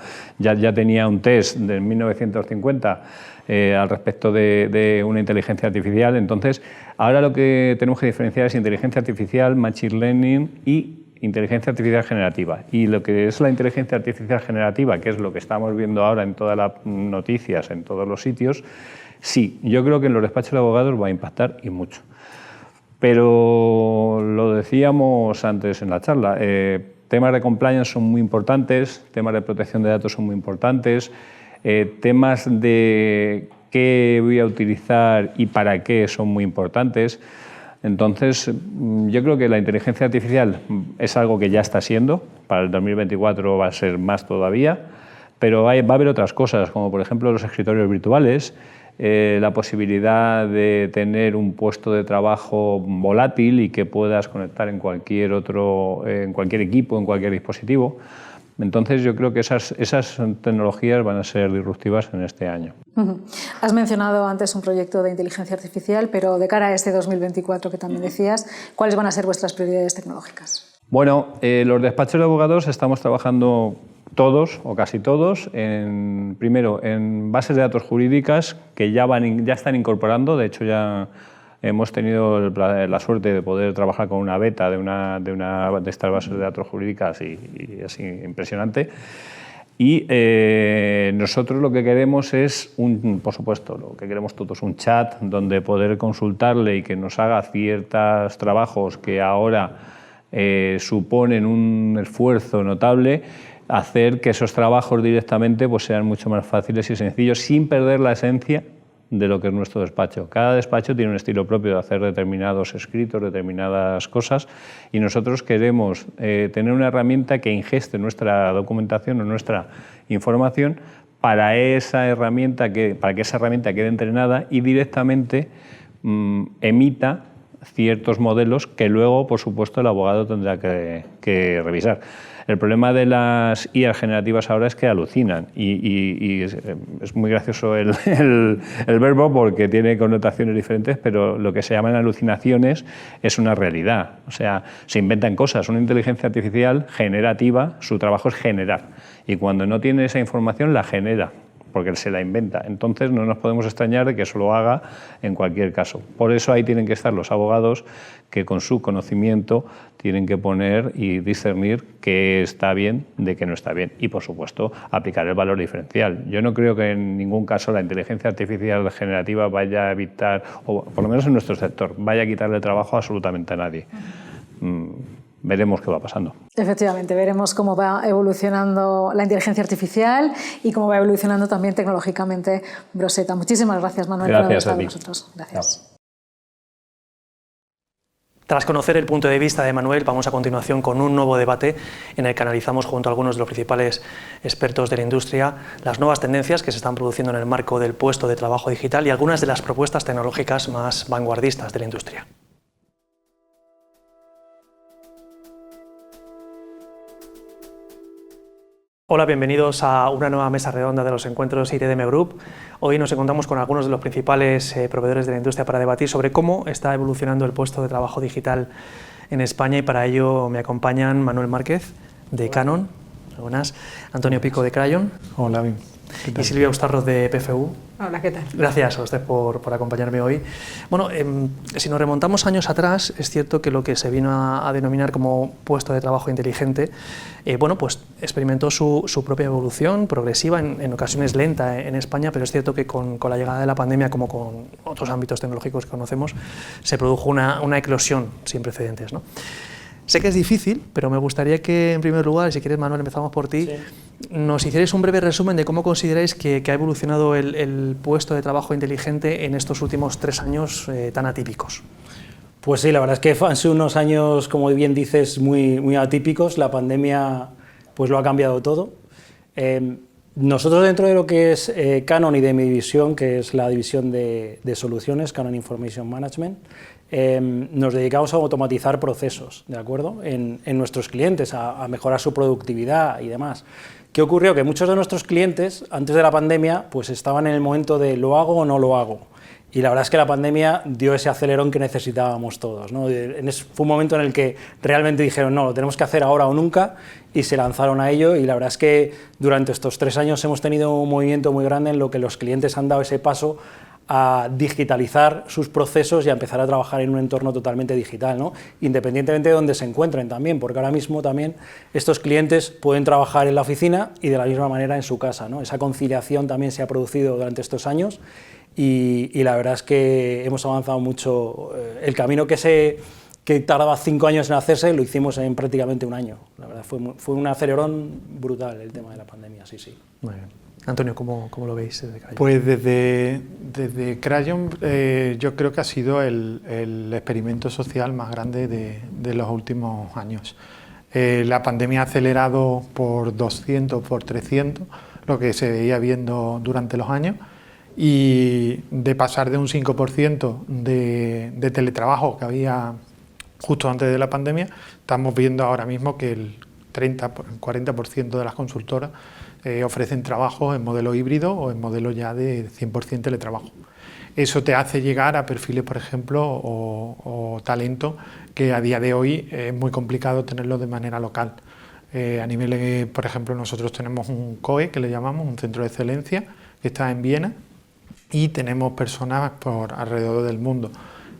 tenía un test de 1950 al respecto de una inteligencia artificial. Entonces, ahora lo que tenemos que diferenciar es inteligencia artificial, machine learning y inteligencia artificial generativa. Y lo que es la inteligencia artificial generativa, que es lo que estamos viendo ahora en todas las noticias, en todos los sitios, sí, yo creo que en los despachos de abogados va a impactar y mucho. Pero lo decíamos antes en la charla, temas de compliance son muy importantes, temas de protección de datos son muy importantes, temas de qué voy a utilizar y para qué son muy importantes. Entonces, yo creo que la inteligencia artificial es algo que ya está siendo, para el 2024 va a ser más todavía, pero va a haber otras cosas, como por ejemplo los escritorios virtuales, la posibilidad de tener un puesto de trabajo volátil y que puedas conectar en cualquier equipo, en cualquier dispositivo. Entonces yo creo que esas tecnologías van a ser disruptivas en este año. Has mencionado antes un proyecto de inteligencia artificial, pero de cara a este 2024 que también decías, ¿cuáles van a ser vuestras prioridades tecnológicas? Bueno, los despachos de abogados estamos trabajando todos o casi todos, primero en bases de datos jurídicas que ya están incorporando, de hecho ya hemos tenido la suerte de poder trabajar con una beta de estas bases de datos jurídicas y así impresionante. Y nosotros lo que queremos es, por supuesto, lo que queremos todos, un chat donde poder consultarle y que nos haga ciertos trabajos que ahora suponen un esfuerzo notable, hacer que esos trabajos directamente pues, sean mucho más fáciles y sencillos, sin perder la esencia de lo que es nuestro despacho. Cada despacho tiene un estilo propio de hacer determinados escritos, determinadas cosas, y nosotros queremos tener una herramienta que ingeste nuestra documentación o nuestra información para que esa herramienta quede entrenada y directamente emita ciertos modelos que luego, por supuesto, el abogado tendrá que revisar. El problema de las IA generativas ahora es que alucinan y es muy gracioso el verbo porque tiene connotaciones diferentes, pero lo que se llaman alucinaciones es una realidad. O sea, se inventan cosas. Una inteligencia artificial generativa, su trabajo es generar, y cuando no tiene esa información la genera, porque se la inventa. Entonces no nos podemos extrañar de que eso lo haga en cualquier caso. Por eso ahí tienen que estar los abogados que con su conocimiento tienen que poner y discernir qué está bien de qué no está bien y, por supuesto, aplicar el valor diferencial. Yo no creo que en ningún caso la inteligencia artificial generativa vaya a evitar, o por lo menos en nuestro sector, vaya a quitarle trabajo a absolutamente a nadie. Veremos qué va pasando. Efectivamente, veremos cómo va evolucionando la inteligencia artificial y cómo va evolucionando también tecnológicamente Broseta. Muchísimas gracias, Manuel, por haber estado con nosotros. Gracias. Tras conocer el punto de vista de Manuel, vamos a continuación con un nuevo debate en el que analizamos junto a algunos de los principales expertos de la industria las nuevas tendencias que se están produciendo en el marco del puesto de trabajo digital y algunas de las propuestas tecnológicas más vanguardistas de la industria. Hola, bienvenidos a una nueva mesa redonda de los encuentros ITDM Group. Hoy nos encontramos con algunos de los principales proveedores de la industria para debatir sobre cómo está evolucionando el puesto de trabajo digital en España, y para ello me acompañan Manuel Márquez de Canon, buenas, Antonio Pico de Crayon. Hola, bien. Y Silvia Ustarroz de PFU. Hola, ¿qué tal? Gracias a usted por acompañarme hoy. Bueno, si nos remontamos años atrás, es cierto que lo que se vino a denominar como puesto de trabajo inteligente, bueno, pues experimentó su propia evolución progresiva, en ocasiones lenta en España, pero es cierto que con la llegada de la pandemia, como con otros ámbitos tecnológicos que conocemos, se produjo una eclosión sin precedentes, ¿no? Sé que es difícil, pero me gustaría que, en primer lugar, si quieres, Manuel, empezamos por ti, nos hicierais un breve resumen de cómo consideráis que ha evolucionado el puesto de trabajo inteligente en estos últimos 3 años tan atípicos. Pues sí, la verdad es que han sido unos años, como bien dices, muy atípicos. La pandemia pues lo ha cambiado todo. Nosotros, dentro de lo que es Canon y de mi división, que es la división de soluciones, Canon Information Management, nos dedicamos a automatizar procesos, ¿de acuerdo?, en nuestros clientes, a mejorar su productividad y demás. ¿Qué ocurrió? Que muchos de nuestros clientes, antes de la pandemia, pues estaban en el momento de ¿lo hago o no lo hago? Y la verdad es que la pandemia dio ese acelerón que necesitábamos todos, ¿no? Fue un momento en el que realmente dijeron, no, lo tenemos que hacer ahora o nunca, y se lanzaron a ello, y la verdad es que durante estos 3 años hemos tenido un movimiento muy grande en lo que los clientes han dado ese paso a digitalizar sus procesos y a empezar a trabajar en un entorno totalmente digital, ¿no? Independientemente de donde se encuentren también, porque ahora mismo también estos clientes pueden trabajar en la oficina y de la misma manera en su casa, ¿no? Esa conciliación también se ha producido durante estos años y la verdad es que hemos avanzado mucho. El camino que tardaba 5 años en hacerse lo hicimos en prácticamente 1 año. La verdad fue un acelerón brutal el tema de la pandemia, sí. Muy bien. Antonio, ¿cómo lo veis desde Crayon? Pues desde Crayon yo creo que ha sido el experimento social más grande de los últimos años. La pandemia ha acelerado por 200, por 300, lo que se veía viendo durante los años, y de pasar de un 5% de teletrabajo que había justo antes de la pandemia, estamos viendo ahora mismo que el 40% de las consultoras ofrecen trabajo en modelo híbrido o en modelo ya de 100% teletrabajo. Eso te hace llegar a perfiles, por ejemplo, o talento que a día de hoy es muy complicado tenerlo de manera local. A nivel, por ejemplo, nosotros tenemos un COE, que le llamamos, un centro de excelencia, que está en Viena, y tenemos personas por alrededor del mundo.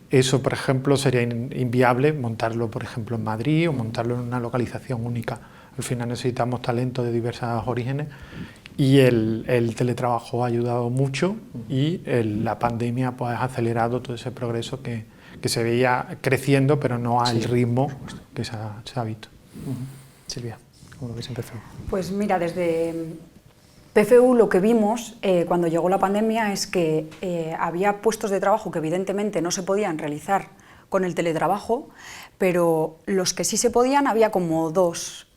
Eso, por ejemplo, sería inviable montarlo, por ejemplo, en Madrid o montarlo en una localización única. Al final necesitamos talento de diversos orígenes y el teletrabajo ha ayudado mucho, y la pandemia pues, ha acelerado todo ese progreso que se veía creciendo, pero no al ritmo que se ha visto. Silvia, ¿cómo lo veis en PFU? Pues mira, desde PFU lo que vimos cuando llegó la pandemia es que había puestos de trabajo que evidentemente no se podían realizar con el teletrabajo, pero los que sí se podían había como 2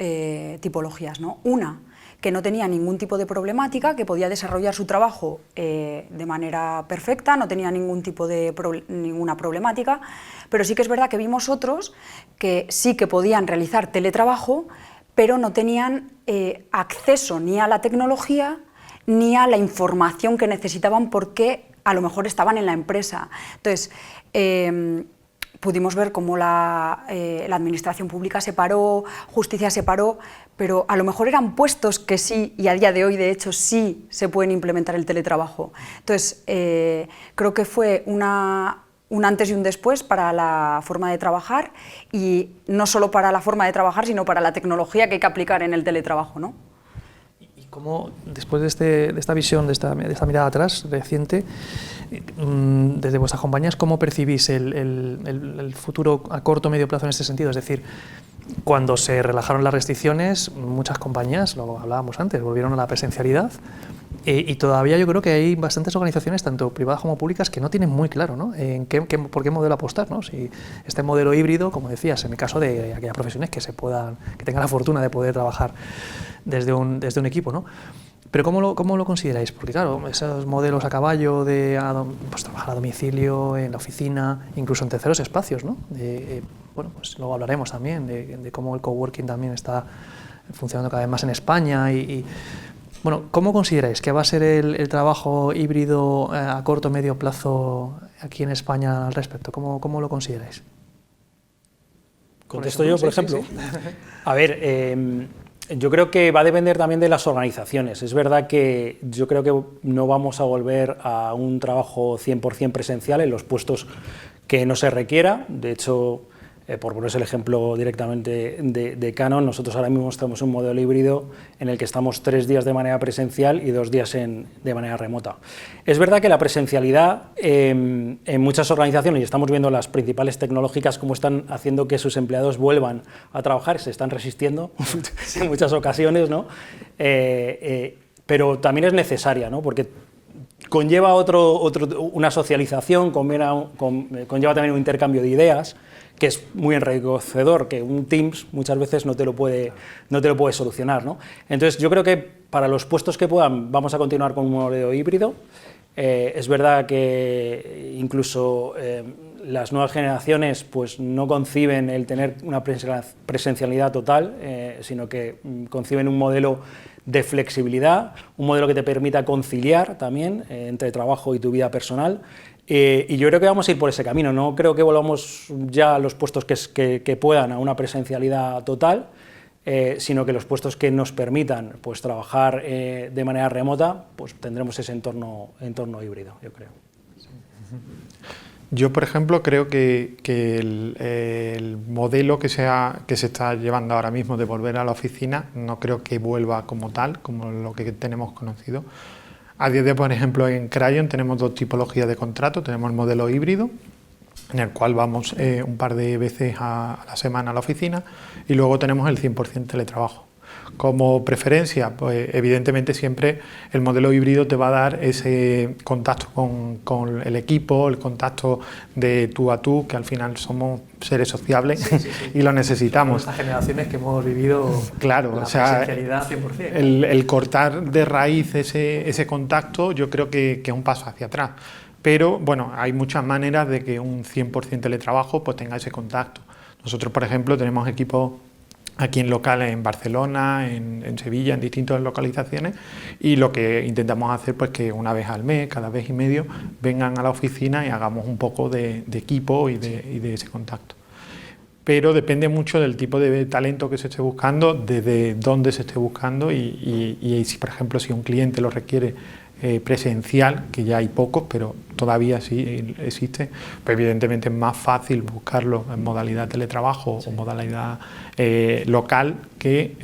tipologías, ¿no? Una, que no tenía ningún tipo de problemática, que podía desarrollar su trabajo de manera perfecta, no tenía ningún tipo de ninguna problemática, pero sí que es verdad que vimos otros que sí que podían realizar teletrabajo, pero no tenían acceso ni a la tecnología ni a la información que necesitaban, porque a lo mejor estaban en la empresa. Entonces, pudimos ver cómo la administración pública se paró, justicia se paró, pero a lo mejor eran puestos que sí, y a día de hoy de hecho sí se pueden implementar el teletrabajo. Entonces creo que fue un antes y un después para la forma de trabajar, y no solo para la forma de trabajar, sino para la tecnología que hay que aplicar en el teletrabajo, ¿no? ¿Y cómo, después de esta visión, de esta mirada atrás reciente, desde vuestras compañías, cómo percibís el futuro a corto o medio plazo en este sentido? Es decir, cuando se relajaron las restricciones, muchas compañías, lo hablábamos antes, volvieron a la presencialidad, y todavía yo creo que hay bastantes organizaciones, tanto privadas como públicas, que no tienen muy claro, ¿no?, por qué modelo apostar, ¿no? Si este modelo híbrido, como decías, en el caso de aquellas profesiones que tengan la fortuna de poder trabajar desde un equipo, ¿no? Pero ¿cómo lo consideráis? Porque claro, esos modelos a caballo de pues, trabajar a domicilio, en la oficina, incluso en terceros espacios, ¿no? Bueno, pues luego hablaremos también de cómo el coworking también está funcionando cada vez más en España bueno, ¿cómo consideráis que va a ser el trabajo híbrido a corto o medio plazo aquí en España al respecto? ¿Cómo lo consideráis? ¿Contesto yo, por ejemplo? Sí. A ver, yo creo que va a depender también de las organizaciones. Es verdad que yo creo que no vamos a volver a un trabajo 100% presencial en los puestos que no se requiera. De hecho, por poneros el ejemplo directamente de Canon, nosotros ahora mismo estamos en un modelo híbrido en el que estamos 3 días de manera presencial y 2 días de manera remota. Es verdad que la presencialidad en muchas organizaciones, y estamos viendo las principales tecnológicas cómo están haciendo que sus empleados vuelvan a trabajar, se están resistiendo en muchas ocasiones, ¿no? Pero también es necesaria, ¿no? Porque conlleva una socialización, conlleva también un intercambio de ideas, que es muy enriquecedor, que un Teams muchas veces no te lo puede solucionar, ¿no? Entonces yo creo que para los puestos que puedan vamos a continuar con un modelo híbrido. Es verdad que incluso las nuevas generaciones pues no conciben el tener una presencialidad total, sino que conciben un modelo de flexibilidad, un modelo que te permita conciliar también entre trabajo y tu vida personal. Y yo creo que vamos a ir por ese camino. No creo que volvamos ya a los puestos que puedan a una presencialidad total, sino que los puestos que nos permitan pues, trabajar de manera remota, pues tendremos ese entorno híbrido, yo creo. Yo, por ejemplo, creo que el modelo que se está llevando ahora mismo de volver a la oficina, no creo que vuelva como tal, como lo que tenemos conocido. A día de hoy, por ejemplo, en Crayon tenemos 2 tipologías de contrato. Tenemos el modelo híbrido, en el cual vamos un par de veces a la semana a la oficina, y luego tenemos el 100% teletrabajo. Como preferencia, pues evidentemente siempre el modelo híbrido te va a dar ese contacto con el equipo, el contacto de tú a tú, que al final somos seres sociables, sí. Y lo necesitamos. Estas generaciones que hemos vivido, claro, la o sea, presencialidad 100%. El cortar de raíz ese contacto, yo creo que es un paso hacia atrás. Pero bueno, hay muchas maneras de que un 100% teletrabajo pues tenga ese contacto. Nosotros, por ejemplo, tenemos equipos aquí en locales en Barcelona, en Sevilla, en distintas localizaciones, y lo que intentamos hacer pues que una vez al mes, cada vez y medio, vengan a la oficina y hagamos un poco de equipo y de ese contacto. Pero depende mucho del tipo de talento que se esté buscando, desde dónde se esté buscando y si, por ejemplo, si un cliente lo requiere presencial, que ya hay pocos, pero todavía sí existe, pues evidentemente es más fácil buscarlo en modalidad teletrabajo o modalidad local que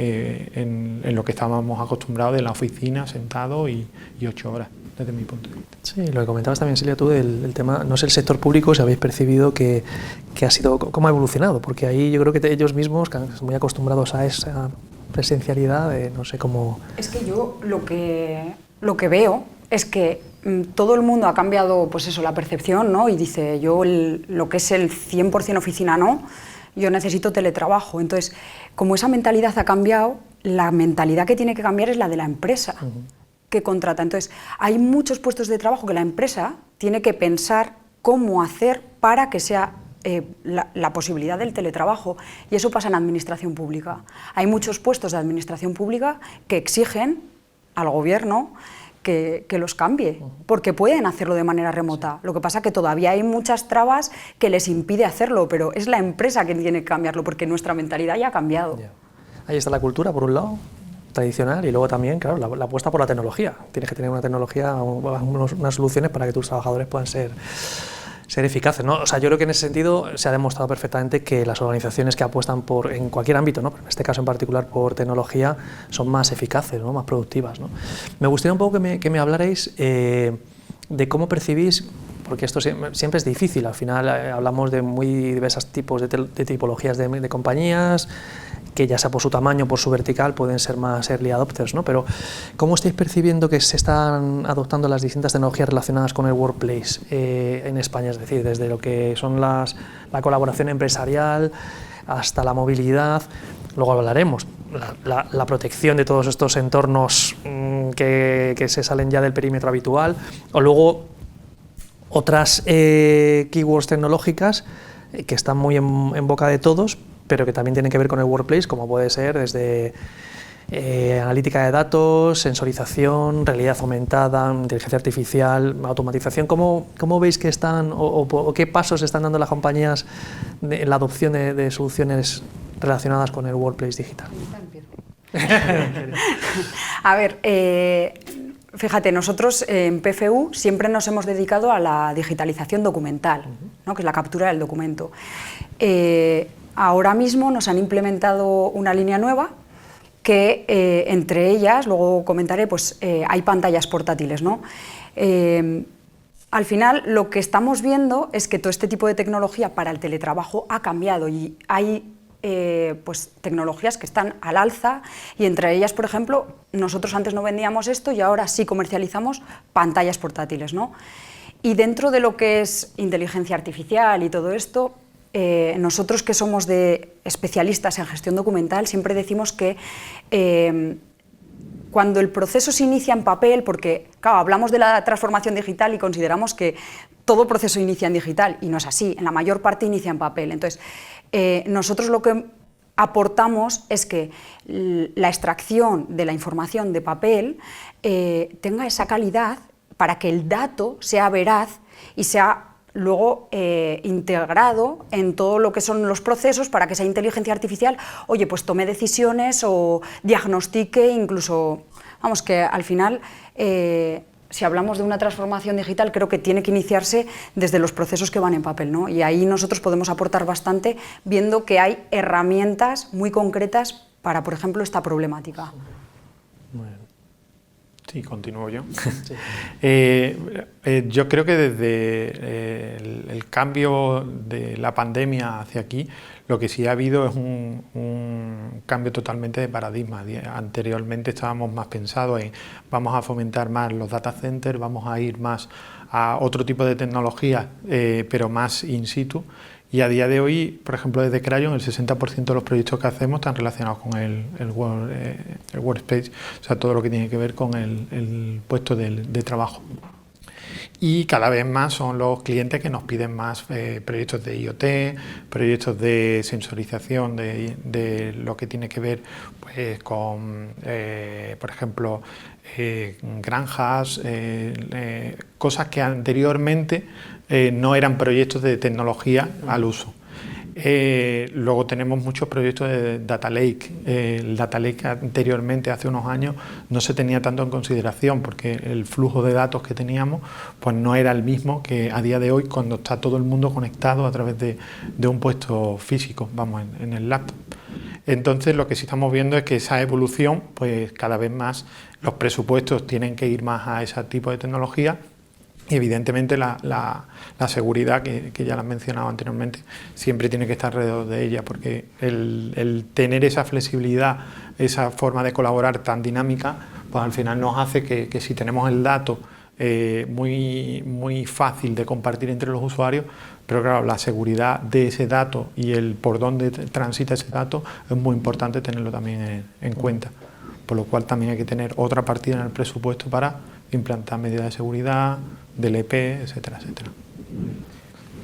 en lo que estábamos acostumbrados de la oficina, sentado y 8 horas, desde mi punto de vista. Sí, lo que comentabas también, Silvia, tú, el tema, no sé, el sector público, si habéis percibido que ha sido, cómo ha evolucionado, porque ahí yo creo que ellos mismos, que están muy acostumbrados a esa presencialidad, no sé cómo... Es que yo lo que veo es que todo el mundo ha cambiado pues eso, la percepción, ¿no? Y dice, yo lo que es el 100% oficina no, yo necesito teletrabajo. Entonces, como esa mentalidad ha cambiado, la mentalidad que tiene que cambiar es la de la empresa que contrata. Entonces, hay muchos puestos de trabajo que la empresa tiene que pensar cómo hacer para que sea la posibilidad del teletrabajo, y eso pasa en la administración pública. Hay muchos puestos de administración pública que exigen al gobierno que los cambie, porque pueden hacerlo de manera remota. Lo que pasa es que todavía hay muchas trabas que les impide hacerlo, pero es la empresa que tiene que cambiarlo, porque nuestra mentalidad ya ha cambiado. Ahí está la cultura, por un lado, tradicional, y luego también, claro, la apuesta por la tecnología. Tienes que tener una tecnología, unas soluciones para que tus trabajadores puedan ser eficaces, ¿no? O sea, yo creo que en ese sentido se ha demostrado perfectamente que las organizaciones que apuestan por, en cualquier ámbito, ¿no? Pero en este caso en particular por tecnología, son más eficaces, ¿no? Más productivas, ¿no? Me gustaría un poco que me hablarais de cómo percibís, porque esto siempre es difícil, al final hablamos de muy diversos tipos de tipologías de compañías, que ya sea por su tamaño, por su vertical, pueden ser más early adopters, ¿no? Pero ¿cómo estáis percibiendo que se están adoptando las distintas tecnologías relacionadas con el workplace en España? Es decir, desde lo que son la colaboración empresarial hasta la movilidad, luego hablaremos, la protección de todos estos entornos que se salen ya del perímetro habitual, o luego otras keywords tecnológicas que están muy en boca de todos, pero que también tienen que ver con el workplace, como puede ser desde analítica de datos, sensorización, realidad aumentada, inteligencia artificial, automatización. ¿Cómo veis que están o qué pasos están dando las compañías en la adopción de soluciones relacionadas con el workplace digital? A ver, fíjate, nosotros en PFU siempre nos hemos dedicado a la digitalización documental, ¿no? Que es la captura del documento. Ahora mismo nos han implementado una línea nueva que entre ellas, luego comentaré, pues hay pantallas portátiles, ¿no? Al final lo que estamos viendo es que todo este tipo de tecnología para el teletrabajo ha cambiado y hay pues tecnologías que están al alza y entre ellas, por ejemplo, nosotros antes no vendíamos esto y ahora sí comercializamos pantallas portátiles, ¿no? Y dentro de lo que es inteligencia artificial y todo esto, nosotros que somos especialistas en gestión documental siempre decimos que cuando el proceso se inicia en papel, porque claro, hablamos de la transformación digital y consideramos que todo proceso inicia en digital y no es así, en la mayor parte inicia en papel. Entonces, nosotros lo que aportamos es que la extracción de la información de papel tenga esa calidad para que el dato sea veraz y sea luego integrado en todo lo que son los procesos para que esa inteligencia artificial, oye, pues tome decisiones o diagnostique, incluso, vamos, que al final, si hablamos de una transformación digital, creo que tiene que iniciarse desde los procesos que van en papel, ¿no? Y ahí nosotros podemos aportar bastante viendo que hay herramientas muy concretas para, por ejemplo, esta problemática. Sí, continúo yo. Sí. Yo creo que desde el cambio de la pandemia hacia aquí, lo que sí ha habido es un cambio totalmente de paradigma. Anteriormente estábamos más pensados en vamos a fomentar más los data centers, vamos a ir más a otro tipo de tecnología, pero más in situ. Y a día de hoy, por ejemplo, desde Crayon, el 60% de los proyectos que hacemos están relacionados con el workspace, o sea, todo lo que tiene que ver con el puesto de trabajo. Y cada vez más son los clientes que nos piden más proyectos de IoT, proyectos de sensorización, de lo que tiene que ver pues, con, por ejemplo, granjas, cosas que anteriormente no eran proyectos de tecnología al uso. Luego tenemos muchos proyectos de Data Lake. El Data Lake anteriormente, hace unos años, no se tenía tanto en consideración porque el flujo de datos que teníamos pues no era el mismo que a día de hoy cuando está todo el mundo conectado a través de un puesto físico, vamos, en el laptop. Entonces lo que sí estamos viendo es que esa evolución, pues cada vez más los presupuestos tienen que ir más a ese tipo de tecnología. Y evidentemente la seguridad, que ya la han mencionado anteriormente, siempre tiene que estar alrededor de ella, porque el tener esa flexibilidad, esa forma de colaborar tan dinámica, pues al final nos hace que si tenemos el dato muy fácil de compartir entre los usuarios, pero claro, la seguridad de ese dato y el por dónde transita ese dato es muy importante tenerlo también en cuenta, por lo cual también hay que tener otra partida en el presupuesto para implantar medidas de seguridad, DLP, etcétera, etcétera.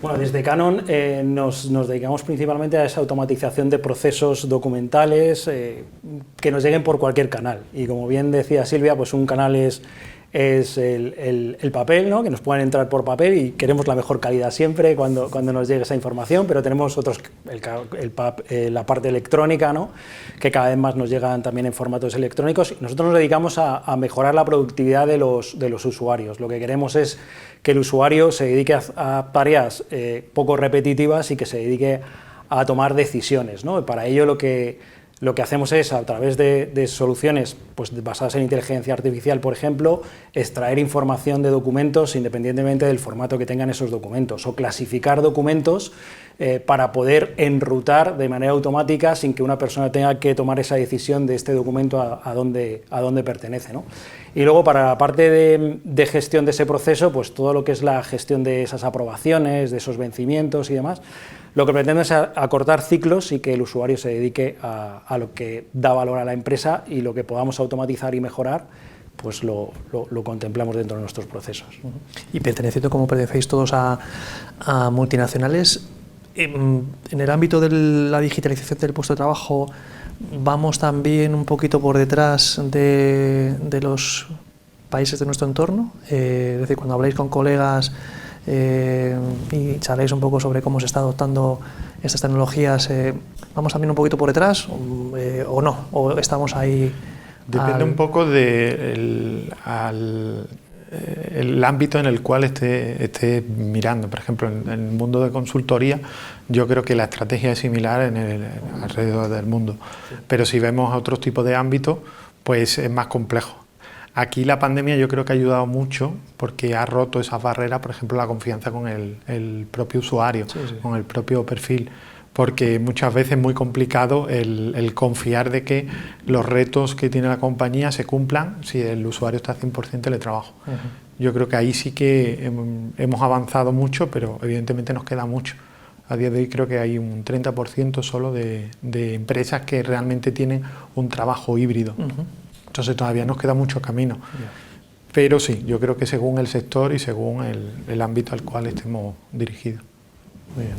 Bueno, desde Canon nos dedicamos principalmente a esa automatización de procesos documentales que nos lleguen por cualquier canal. Y como bien decía Silvia, pues un canal es el papel, ¿no? Que nos puedan entrar por papel y queremos la mejor calidad siempre cuando nos llegue esa información, pero tenemos otros, la parte electrónica, ¿no? Que cada vez más nos llegan también en formatos electrónicos. Nosotros nos dedicamos a mejorar la productividad de los usuarios. Lo que queremos es que el usuario se dedique a tareas poco repetitivas y que se dedique a tomar decisiones, ¿no? Para ello lo que hacemos es, a través de soluciones pues, basadas en inteligencia artificial, por ejemplo, extraer información de documentos independientemente del formato que tengan esos documentos, o clasificar documentos para poder enrutar de manera automática sin que una persona tenga que tomar esa decisión de este documento a dónde pertenece, ¿no? Y luego, para la parte de gestión de ese proceso, pues todo lo que es la gestión de esas aprobaciones, de esos vencimientos y demás, lo que pretende es acortar ciclos y que el usuario se dedique a lo que da valor a la empresa, y lo que podamos automatizar y mejorar, pues lo contemplamos dentro de nuestros procesos. Y perteneciendo, como pertenecéis todos a multinacionales, en el ámbito de la digitalización del puesto de trabajo, ¿vamos también un poquito por detrás de los países de nuestro entorno? Es decir, cuando habláis con colegas y charláis un poco sobre cómo se está adoptando estas tecnologías, ¿vamos también un poquito por detrás o no? ¿O estamos ahí? Depende un poco del el ámbito en el cual esté mirando. Por ejemplo, en el mundo de consultoría, yo creo que la estrategia es similar alrededor del mundo. Pero si vemos a otros tipos de ámbitos, pues es más complejo. Aquí la pandemia yo creo que ha ayudado mucho porque ha roto esas barreras, por ejemplo, la confianza con el propio usuario, con el propio perfil. Porque muchas veces es muy complicado el confiar de que los retos que tiene la compañía se cumplan si el usuario está 100% teletrabajo. Yo creo que ahí sí que hemos avanzado mucho, pero evidentemente nos queda mucho. A día de hoy creo que hay un 30% solo de empresas que realmente tienen un trabajo híbrido. Entonces todavía nos queda mucho camino. Pero sí, yo creo que según el sector y según el ámbito al cual estemos dirigidos. Muy bien.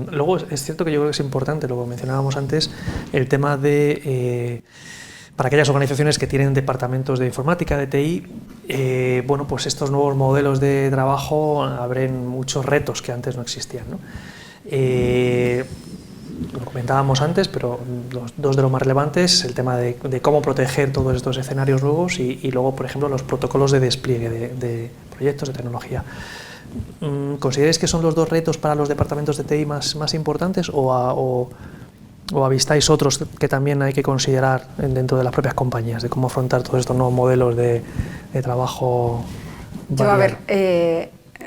Luego es cierto que yo creo que es importante, lo mencionábamos antes, el tema de para aquellas organizaciones que tienen departamentos de informática, de TI, bueno, pues estos nuevos modelos de trabajo abren muchos retos que antes no existían, ¿no? Lo comentábamos antes, pero dos de los más relevantes, el tema de cómo proteger todos estos escenarios nuevos y luego, por ejemplo, los protocolos de despliegue de proyectos de tecnología. ¿Consideráis que son los dos retos para los departamentos de TI más importantes o avistáis otros que también hay que considerar dentro de las propias compañías, de cómo afrontar todos estos nuevos modelos de trabajo? Yo, a ver,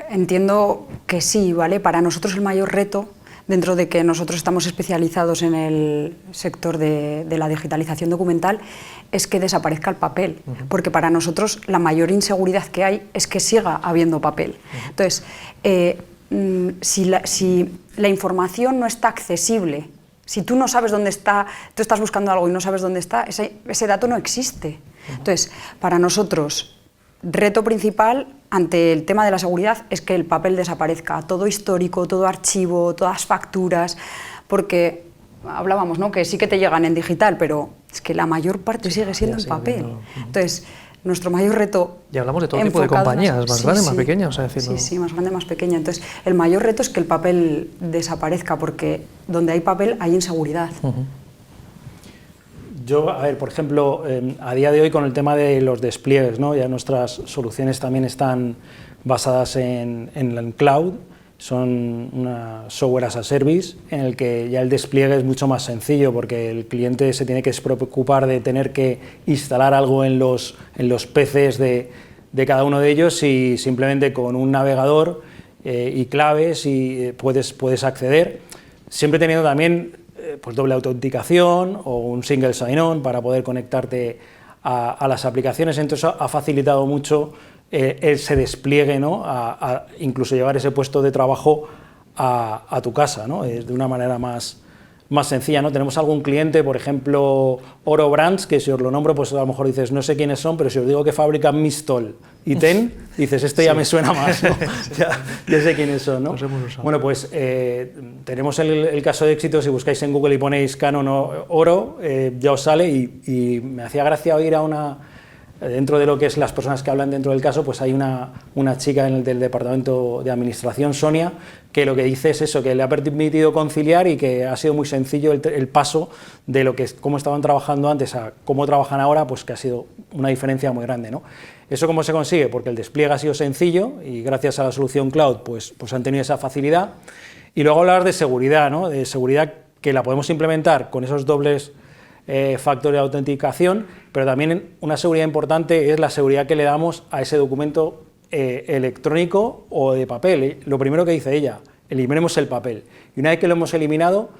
entiendo que sí, ¿vale? Para nosotros el mayor reto, dentro de que nosotros estamos especializados en el sector de la digitalización documental, es que desaparezca el papel, porque para nosotros la mayor inseguridad que hay es que siga habiendo papel. Entonces, si la información no está accesible, si tú no sabes dónde está, tú estás buscando algo y no sabes dónde está, ese dato no existe. Entonces, para nosotros, reto principal ante el tema de la seguridad es que el papel desaparezca, todo histórico, todo archivo, todas facturas, porque hablábamos, ¿no?, que sí que te llegan en digital, pero es que la mayor parte sigue siendo en papel. Entonces, nuestro mayor reto... Y hablamos de todo tipo de compañías, más grandes, más pequeñas. Sí, más grande, más pequeña. Entonces, el mayor reto es que el papel desaparezca, porque donde hay papel hay inseguridad. Yo, a ver, por ejemplo, a día de hoy con el tema de los despliegues, ¿no?, ya nuestras soluciones también están basadas en cloud, son una software as a service en el que ya el despliegue es mucho más sencillo porque el cliente se tiene que preocupar de tener que instalar algo en los PCs de cada uno de ellos y simplemente con un navegador y claves puedes acceder, siempre teniendo también pues doble autenticación o un single sign-on para poder conectarte a las aplicaciones. Entonces ha facilitado mucho ese despliegue, ¿no?, a incluso llevar ese puesto de trabajo a tu casa, ¿no?, de una manera más sencilla, ¿no? Tenemos algún cliente, por ejemplo, Oro Brands, que si os lo nombro, pues a lo mejor dices, no sé quiénes son, pero si os digo que fabrican Mistol y Ten, dices, esto ya me suena más, ¿no? ya sé quiénes son, ¿no? Bueno, pues tenemos el caso de éxito, si buscáis en Google y ponéis Canon Oro, ya os sale y me hacía gracia oír a una... Dentro de lo que es las personas que hablan dentro del caso, pues hay una chica del departamento de administración, Sonia, que lo que dice es eso, que le ha permitido conciliar y que ha sido muy sencillo el paso de lo que es cómo estaban trabajando antes a cómo trabajan ahora, pues que ha sido una diferencia muy grande, ¿no? ¿Eso cómo se consigue? Porque el despliegue ha sido sencillo y gracias a la solución cloud pues han tenido esa facilidad. Y luego hablar de seguridad, ¿no?, de seguridad que la podemos implementar con esos dobles factor de autenticación, pero también una seguridad importante es la seguridad que le damos a ese documento electrónico o de papel. Lo primero que dice ella, eliminemos el papel. Y una vez que lo hemos eliminado,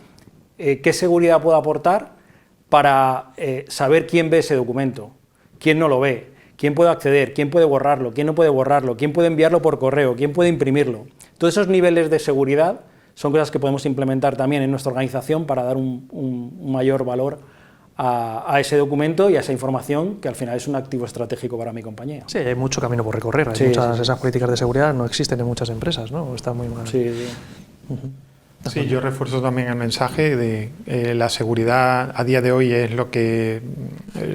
¿qué seguridad puedo aportar para saber quién ve ese documento, quién no lo ve, quién puede acceder, quién puede borrarlo, quién no puede borrarlo, quién puede enviarlo por correo, quién puede imprimirlo? Todos esos niveles de seguridad son cosas que podemos implementar también en nuestra organización para dar un mayor valor a ese documento y a esa información que al final es un activo estratégico para mi compañía. Sí, hay mucho camino por recorrer, esas políticas de seguridad no existen en muchas empresas, ¿no? Están muy mal. Sí. Sí, yo refuerzo también el mensaje de la seguridad a día de hoy es lo que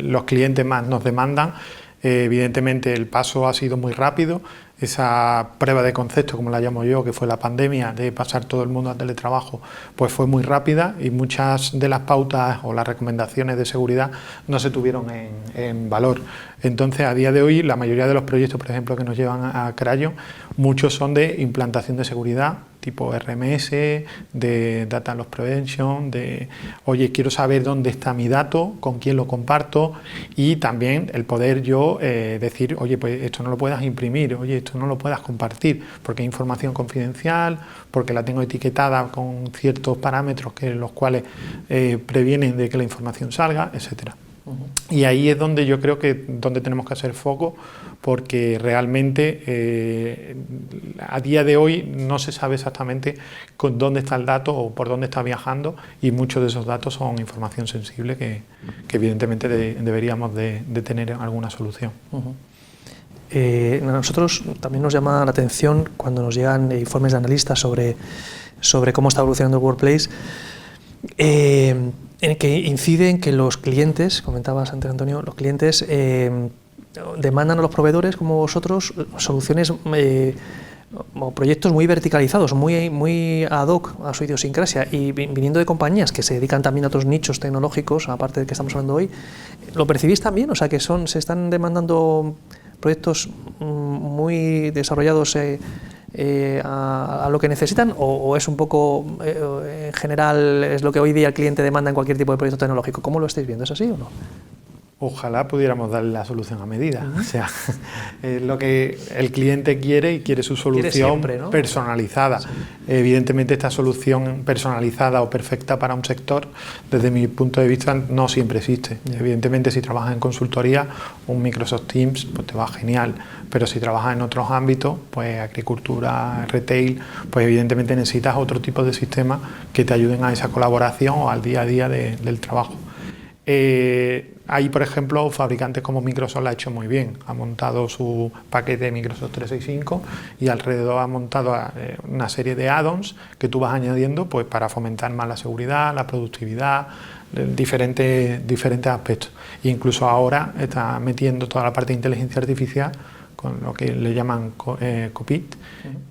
los clientes más nos demandan. Evidentemente el paso ha sido muy rápido, esa prueba de concepto, como la llamo yo, que fue la pandemia, de pasar todo el mundo a teletrabajo, pues fue muy rápida y muchas de las pautas o las recomendaciones de seguridad no se tuvieron en valor. Entonces, a día de hoy, la mayoría de los proyectos, por ejemplo, que nos llevan a Crayon, muchos son de implantación de seguridad, tipo RMS, de Data Loss Prevention, de, oye, quiero saber dónde está mi dato, con quién lo comparto, y también el poder yo decir, oye, pues esto no lo puedas imprimir, oye, esto no lo puedas compartir, porque es información confidencial, porque la tengo etiquetada con ciertos parámetros que los cuales previenen de que la información salga, etcétera. Y ahí es donde yo creo que donde tenemos que hacer foco, porque realmente a día de hoy no se sabe exactamente con dónde está el dato o por dónde está viajando, y muchos de esos datos son información sensible que evidentemente deberíamos de tener alguna solución. A nosotros también nos llama la atención cuando nos llegan informes de analistas sobre cómo está evolucionando el workplace, en el que inciden que los clientes, comentabas antes, Antonio, los clientes demandan a los proveedores como vosotros soluciones o proyectos muy verticalizados, muy ad hoc a su idiosincrasia, y viniendo de compañías que se dedican también a otros nichos tecnológicos, aparte del que estamos hablando hoy. ¿Lo percibís también? O sea, que se están demandando proyectos muy desarrollados a lo que necesitan, o es un poco en general es lo que hoy día el cliente demanda en cualquier tipo de proyecto tecnológico? ¿Cómo lo estáis viendo? ¿Es así o no? Ojalá pudiéramos darle la solución a medida. O sea, lo que el cliente quiere, y quiere su solución siempre, ¿no? Personalizada. Sí. Evidentemente esta solución personalizada o perfecta para un sector, desde mi punto de vista, no siempre existe. Evidentemente, si trabajas en consultoría, un Microsoft Teams pues te va genial, pero si trabajas en otros ámbitos, pues agricultura, retail, pues evidentemente necesitas otro tipo de sistemas que te ayuden a esa colaboración o al día a día del trabajo. Ahí, por ejemplo, fabricantes como Microsoft lo ha hecho muy bien. Ha montado su paquete de Microsoft 365 y alrededor ha montado una serie de add-ons que tú vas añadiendo pues, para fomentar más la seguridad, la productividad, diferentes aspectos. E incluso ahora está metiendo toda la parte de inteligencia artificial con lo que le llaman Copilot,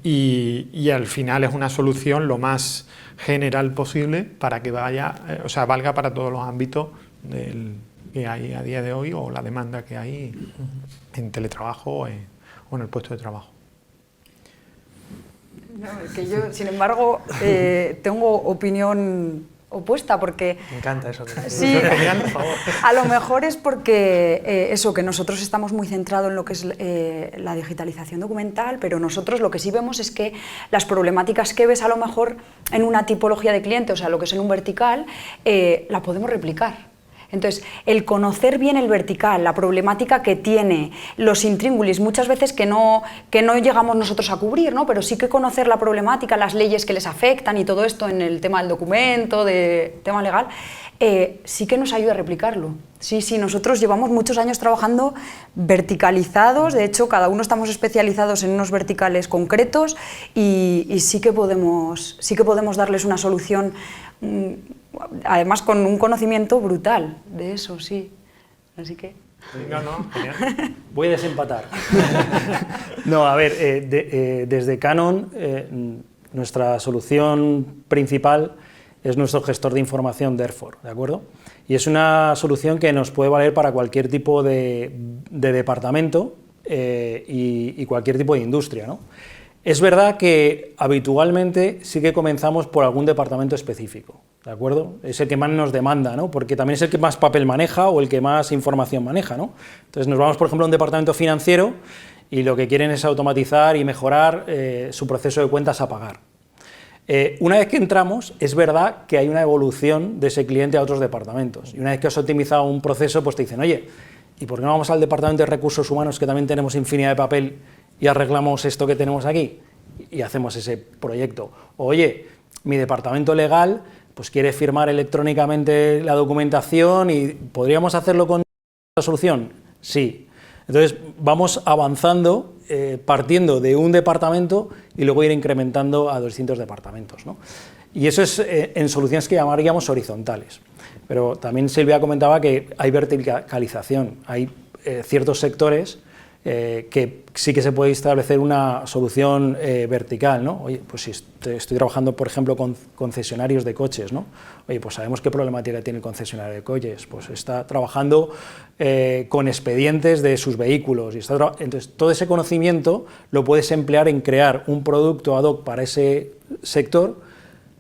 y al final es una solución lo más general posible para que valga para todos los ámbitos que hay a día de hoy, o la demanda que hay en teletrabajo o en el puesto de trabajo. No, es que yo, sin embargo, tengo opinión opuesta, porque... Me encanta eso. Sí, a lo mejor es porque eso, que nosotros estamos muy centrados en lo que es la digitalización documental, pero nosotros lo que sí vemos es que las problemáticas que ves a lo mejor en una tipología de cliente, o sea, lo que es en un vertical, la podemos replicar. Entonces, el conocer bien el vertical, la problemática que tiene, los intríngulis, muchas veces que no llegamos nosotros a cubrir, ¿no? Pero sí que conocer la problemática, las leyes que les afectan y todo esto en el tema del documento, tema legal, sí que nos ayuda a replicarlo. Sí, nosotros llevamos muchos años trabajando verticalizados, de hecho cada uno estamos especializados en unos verticales concretos, y sí que podemos darles una solución, además con un conocimiento brutal de eso, sí. Así que... No, genial. Voy a desempatar. No, a ver, desde Canon, nuestra solución principal es nuestro gestor de información Therefore, ¿de acuerdo? Y es una solución que nos puede valer para cualquier tipo de departamento y cualquier tipo de industria, ¿no? Es verdad que habitualmente sí que comenzamos por algún departamento específico, ¿de acuerdo? Es el que más nos demanda, ¿no? Porque también es el que más papel maneja o el que más información maneja, ¿no? Entonces nos vamos, por ejemplo, a un departamento financiero y lo que quieren es automatizar y mejorar su proceso de cuentas a pagar. Una vez que entramos, es verdad que hay una evolución de ese cliente a otros departamentos. Y una vez que has optimizado un proceso, pues te dicen, oye, ¿y por qué no vamos al departamento de recursos humanos, que también tenemos infinidad de papel, y arreglamos esto que tenemos aquí? Y hacemos ese proyecto. O, oye, mi departamento legal pues quiere firmar electrónicamente la documentación y ¿podríamos hacerlo con la solución? Sí. Entonces vamos avanzando, partiendo de un departamento y luego ir incrementando a distintos departamentos, ¿no? Y eso es en soluciones que llamaríamos horizontales. Pero también Silvia comentaba que hay verticalización, hay ciertos sectores que sí que se puede establecer una solución vertical, ¿no? Oye, pues si estoy trabajando, por ejemplo, con concesionarios de coches, ¿no? Oye, pues sabemos qué problemática tiene el concesionario de coches, pues está trabajando con expedientes de sus vehículos, y entonces todo ese conocimiento lo puedes emplear en crear un producto ad hoc para ese sector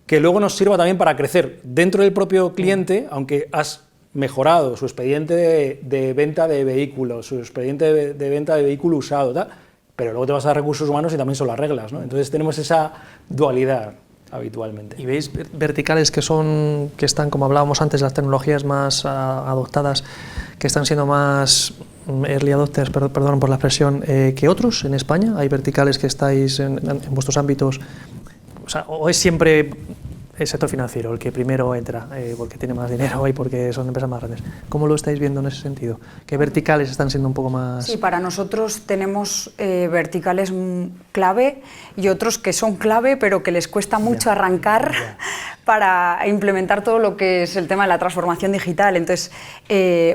que luego nos sirva también para crecer dentro del propio cliente, aunque has mejorado su expediente de venta de vehículos, su expediente de venta de vehículo usado, tal, pero luego te vas a recursos humanos y también son las reglas, ¿no? Entonces tenemos esa dualidad habitualmente. ¿Y veis verticales que están, como hablábamos antes, las tecnologías más adoptadas, que están siendo más early adopters, perdón por la expresión, que otros en España? ¿Hay verticales que estáis en vuestros ámbitos? O sea, ¿o es siempre el sector financiero el que primero entra porque tiene más dinero y porque son empresas más grandes? ¿Cómo lo estáis viendo en ese sentido? ¿Qué verticales están siendo un poco más...? Sí, para nosotros tenemos verticales clave y otros que son clave pero que les cuesta mucho arrancar para implementar todo lo que es el tema de la transformación digital. Entonces,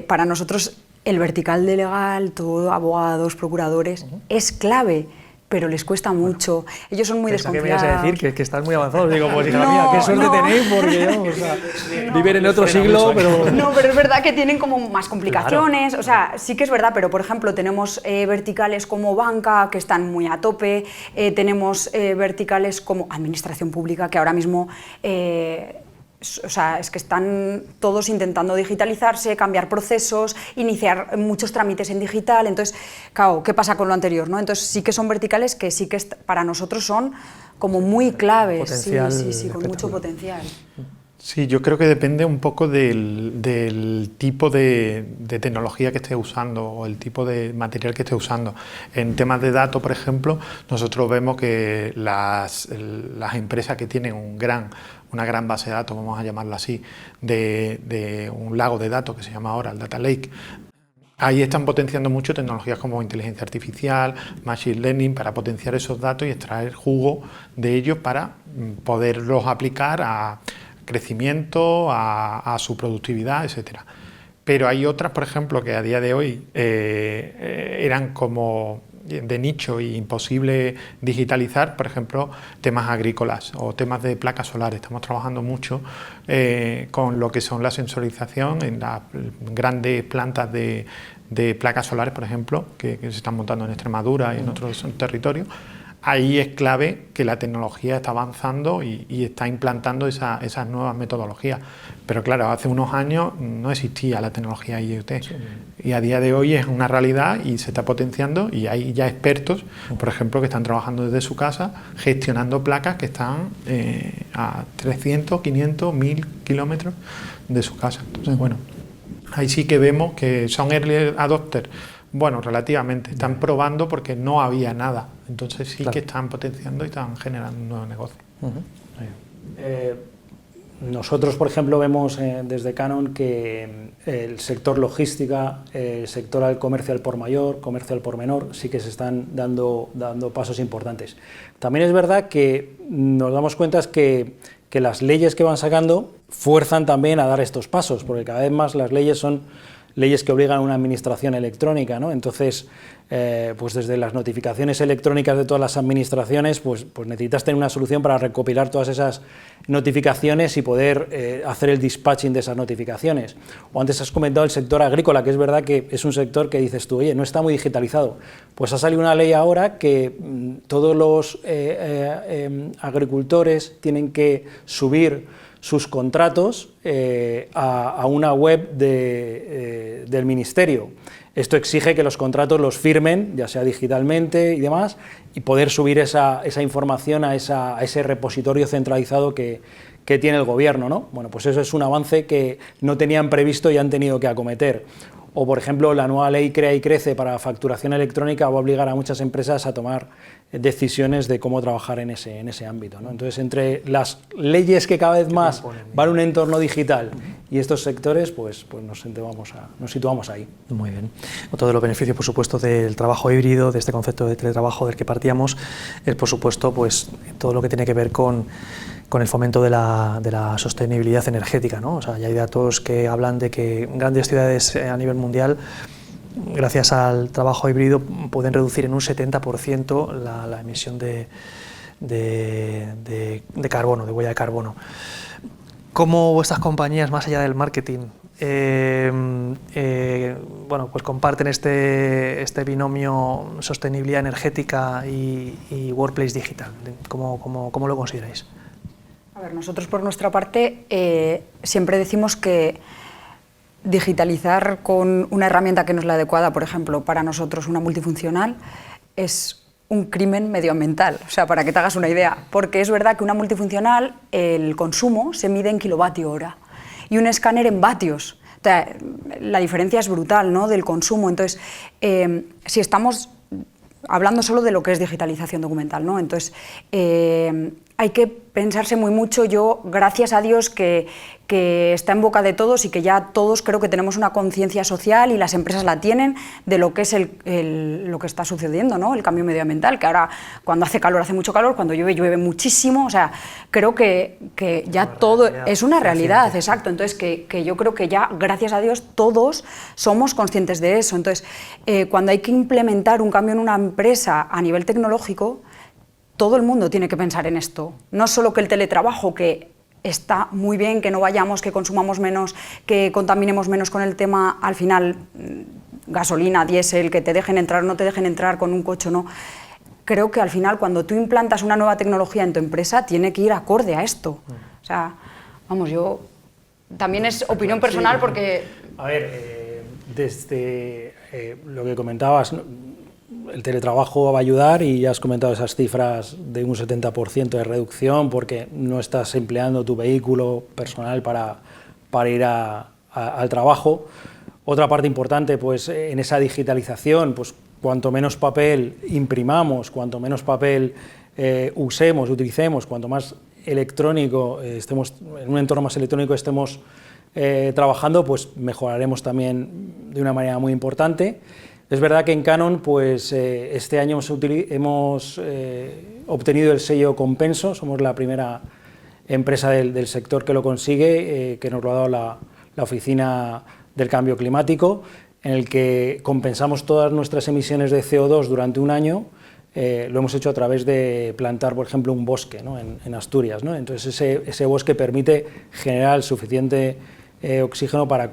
para nosotros el vertical de legal, todo abogados, procuradores, es clave, pero les cuesta mucho. Ellos son muy desconfiados. ¿Qué me ibas a decir? Que están muy avanzados. Digo, pues hija mía, qué suerte tenéis, porque viven en otro siglo, pero... No, pero es verdad que tienen como más complicaciones, o sea, sí que es verdad, pero por ejemplo tenemos verticales como banca, que están muy a tope, tenemos verticales como administración pública, que ahora mismo... o sea, es que están todos intentando digitalizarse, cambiar procesos, iniciar muchos trámites en digital. Entonces, claro, ¿qué pasa con lo anterior, no? Entonces sí que son verticales que sí que para nosotros son como muy claves, sí, con mucho potencial. Sí, yo creo que depende un poco del tipo de tecnología que estés usando o el tipo de material que estés usando. En temas de datos, por ejemplo, nosotros vemos que las empresas que tienen una gran base de datos, vamos a llamarlo así, de un lago de datos que se llama ahora el Data Lake, ahí están potenciando mucho tecnologías como inteligencia artificial, machine learning, para potenciar esos datos y extraer jugo de ellos para poderlos aplicar a crecimiento, a su productividad, etcétera. Pero hay otras, por ejemplo, que a día de hoy eran como de nicho e imposible digitalizar, por ejemplo, temas agrícolas o temas de placas solares. Estamos trabajando mucho con lo que son la sensorización en las grandes plantas de placas solares, por ejemplo, que se están montando en Extremadura y en otros territorios. Ahí es clave que la tecnología está avanzando y está implantando esas nuevas metodologías. Pero claro, hace unos años no existía la tecnología IoT. Sí. Y a día de hoy es una realidad y se está potenciando, y hay ya expertos, por ejemplo, que están trabajando desde su casa gestionando placas que están a 300, 500, 1000 kilómetros de su casa. Entonces, bueno, ahí sí que vemos que son early adopters. Bueno, relativamente, están probando porque no había nada, entonces sí, claro, que están potenciando y están generando un nuevo negocio. Nosotros, por ejemplo, vemos desde Canon que el sector logística, el sector al comercio al por mayor, comercio al por menor, sí que se están dando pasos importantes. También es verdad que nos damos cuenta que las leyes que van sacando fuerzan también a dar estos pasos, porque cada vez más las leyes son leyes que obligan a una administración electrónica, ¿no? Entonces, pues desde las notificaciones electrónicas de todas las administraciones, pues necesitas tener una solución para recopilar todas esas notificaciones y poder hacer el dispatching de esas notificaciones. O antes has comentado el sector agrícola, que es verdad que es un sector que dices tú, oye, no está muy digitalizado. Pues ha salido una ley ahora que todos los agricultores tienen que subir sus contratos a una web del Ministerio. Esto exige que los contratos los firmen, ya sea digitalmente y demás, y poder subir esa información a ese repositorio centralizado que tiene el Gobierno, ¿no? Bueno, pues eso es un avance que no tenían previsto y han tenido que acometer. O, por ejemplo, la nueva ley Crea y Crece para facturación electrónica va a obligar a muchas empresas a tomar decisiones de cómo trabajar en ese ámbito, ¿no? Entonces, entre las leyes que cada vez más van a un entorno digital y estos sectores, pues nos situamos ahí. Muy bien. Otro de los beneficios, por supuesto, del trabajo híbrido, de este concepto de teletrabajo del que partíamos, es, por supuesto, pues todo lo que tiene que ver con con el fomento de la sostenibilidad energética, ¿no? O sea, ya hay datos que hablan de que grandes ciudades a nivel mundial, gracias al trabajo híbrido, pueden reducir en un 70% la emisión de carbono, de huella de carbono. ¿Cómo vuestras compañías, más allá del marketing, bueno, pues comparten este binomio sostenibilidad energética y workplace digital? ¿Cómo lo consideráis? A ver, nosotros por nuestra parte siempre decimos que digitalizar con una herramienta que no es la adecuada, por ejemplo, para nosotros una multifuncional, es un crimen medioambiental, o sea, para que te hagas una idea, porque es verdad que una multifuncional, el consumo se mide en kilovatio hora y un escáner en vatios. O sea, la diferencia es brutal, ¿no?, del consumo. Entonces, si estamos hablando solo de lo que es digitalización documental, ¿no?, entonces hay que pensarse muy mucho. Yo, gracias a Dios, que está en boca de todos y que ya todos creo que tenemos una conciencia social y las empresas la tienen de lo que es lo que está sucediendo, ¿no?, el cambio medioambiental, que ahora cuando hace calor hace mucho calor, cuando llueve llueve muchísimo, o sea, creo que ya todo es una realidad, exacto. Entonces que yo creo que ya, gracias a Dios, todos somos conscientes de eso. Entonces, cuando hay que implementar un cambio en una empresa a nivel tecnológico, todo el mundo tiene que pensar en esto, no solo que el teletrabajo, que está muy bien, que no vayamos, que consumamos menos, que contaminemos menos con el tema, al final, gasolina, diésel, que te dejen entrar o no te dejen entrar con un coche o no. Creo que al final, cuando tú implantas una nueva tecnología en tu empresa, tiene que ir acorde a esto. O sea, vamos, yo... También es opinión personal porque... A ver, desde lo que comentabas, el teletrabajo va a ayudar y ya has comentado esas cifras de un 70% de reducción porque no estás empleando tu vehículo personal para ir al trabajo. Otra parte importante, pues en esa digitalización, pues cuanto menos papel imprimamos, cuanto menos papel utilicemos, cuanto más electrónico estemos, en un entorno más electrónico estemos trabajando, pues mejoraremos también de una manera muy importante. Es verdad que en Canon, pues este año hemos obtenido el sello Compenso, somos la primera empresa del sector que lo consigue, que nos lo ha dado la Oficina del Cambio Climático, en el que compensamos todas nuestras emisiones de CO2 durante un año. Lo hemos hecho a través de plantar, por ejemplo, un bosque, ¿no?, en Asturias, ¿no? Entonces ese bosque permite generar el suficiente oxígeno para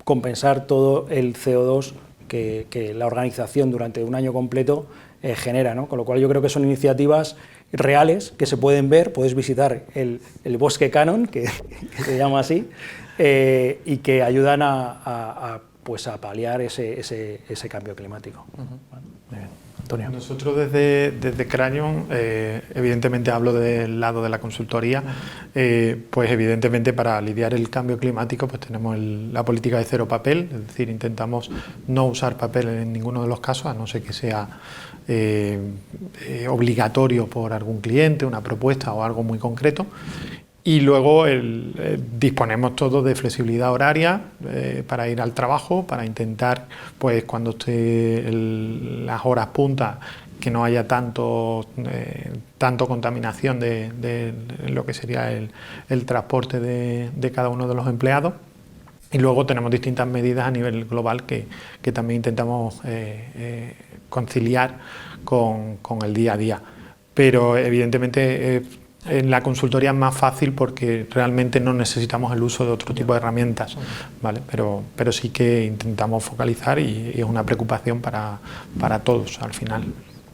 compensar todo el CO2 que la organización durante un año completo genera, ¿no? Con lo cual yo creo que son iniciativas reales que se pueden ver. Puedes visitar el bosque Canon, que se llama así, y que ayudan a paliar ese cambio climático. Muy bien. Antonio. Nosotros desde Crayon, evidentemente hablo del lado de la consultoría, pues evidentemente para lidiar el cambio climático pues tenemos la política de cero papel, es decir, intentamos no usar papel en ninguno de los casos, a no ser que sea obligatorio por algún cliente, una propuesta o algo muy concreto. Y luego disponemos todos de flexibilidad horaria para ir al trabajo, para intentar, pues cuando esté las horas punta, que no haya tanto contaminación de lo que sería el transporte de cada uno de los empleados. Y luego tenemos distintas medidas a nivel global que también intentamos conciliar con el día a día. Pero evidentemente en la consultoría es más fácil porque realmente no necesitamos el uso de otro tipo de herramientas, ¿vale? Pero sí que intentamos focalizar y es una preocupación para todos al final.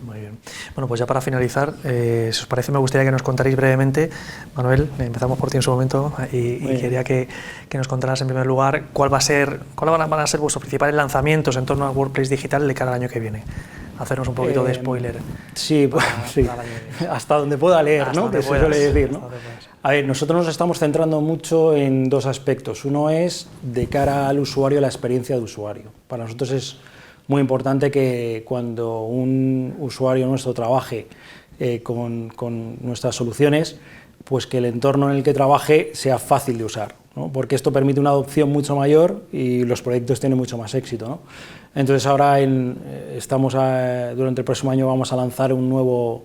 Muy bien. Bueno, pues ya para finalizar, si os parece, me gustaría que nos contarais brevemente, Manuel, empezamos por ti en su momento, y quería que nos contaras en primer lugar cuáles van a ser vuestros principales lanzamientos en torno al Workplace Digital de cada año que viene. Hacernos un poquito de spoiler. Sí, sí. Hasta donde pueda leer, ¿no? Que se suele decir, ¿no? A ver, nosotros nos estamos centrando mucho en dos aspectos. Uno es de cara al usuario, la experiencia de usuario. Para nosotros es muy importante que cuando un usuario nuestro trabaje con nuestras soluciones, pues que el entorno en el que trabaje sea fácil de usar, ¿no? Porque esto permite una adopción mucho mayor y los proyectos tienen mucho más éxito, ¿no? Entonces ahora durante el próximo año vamos a lanzar un nuevo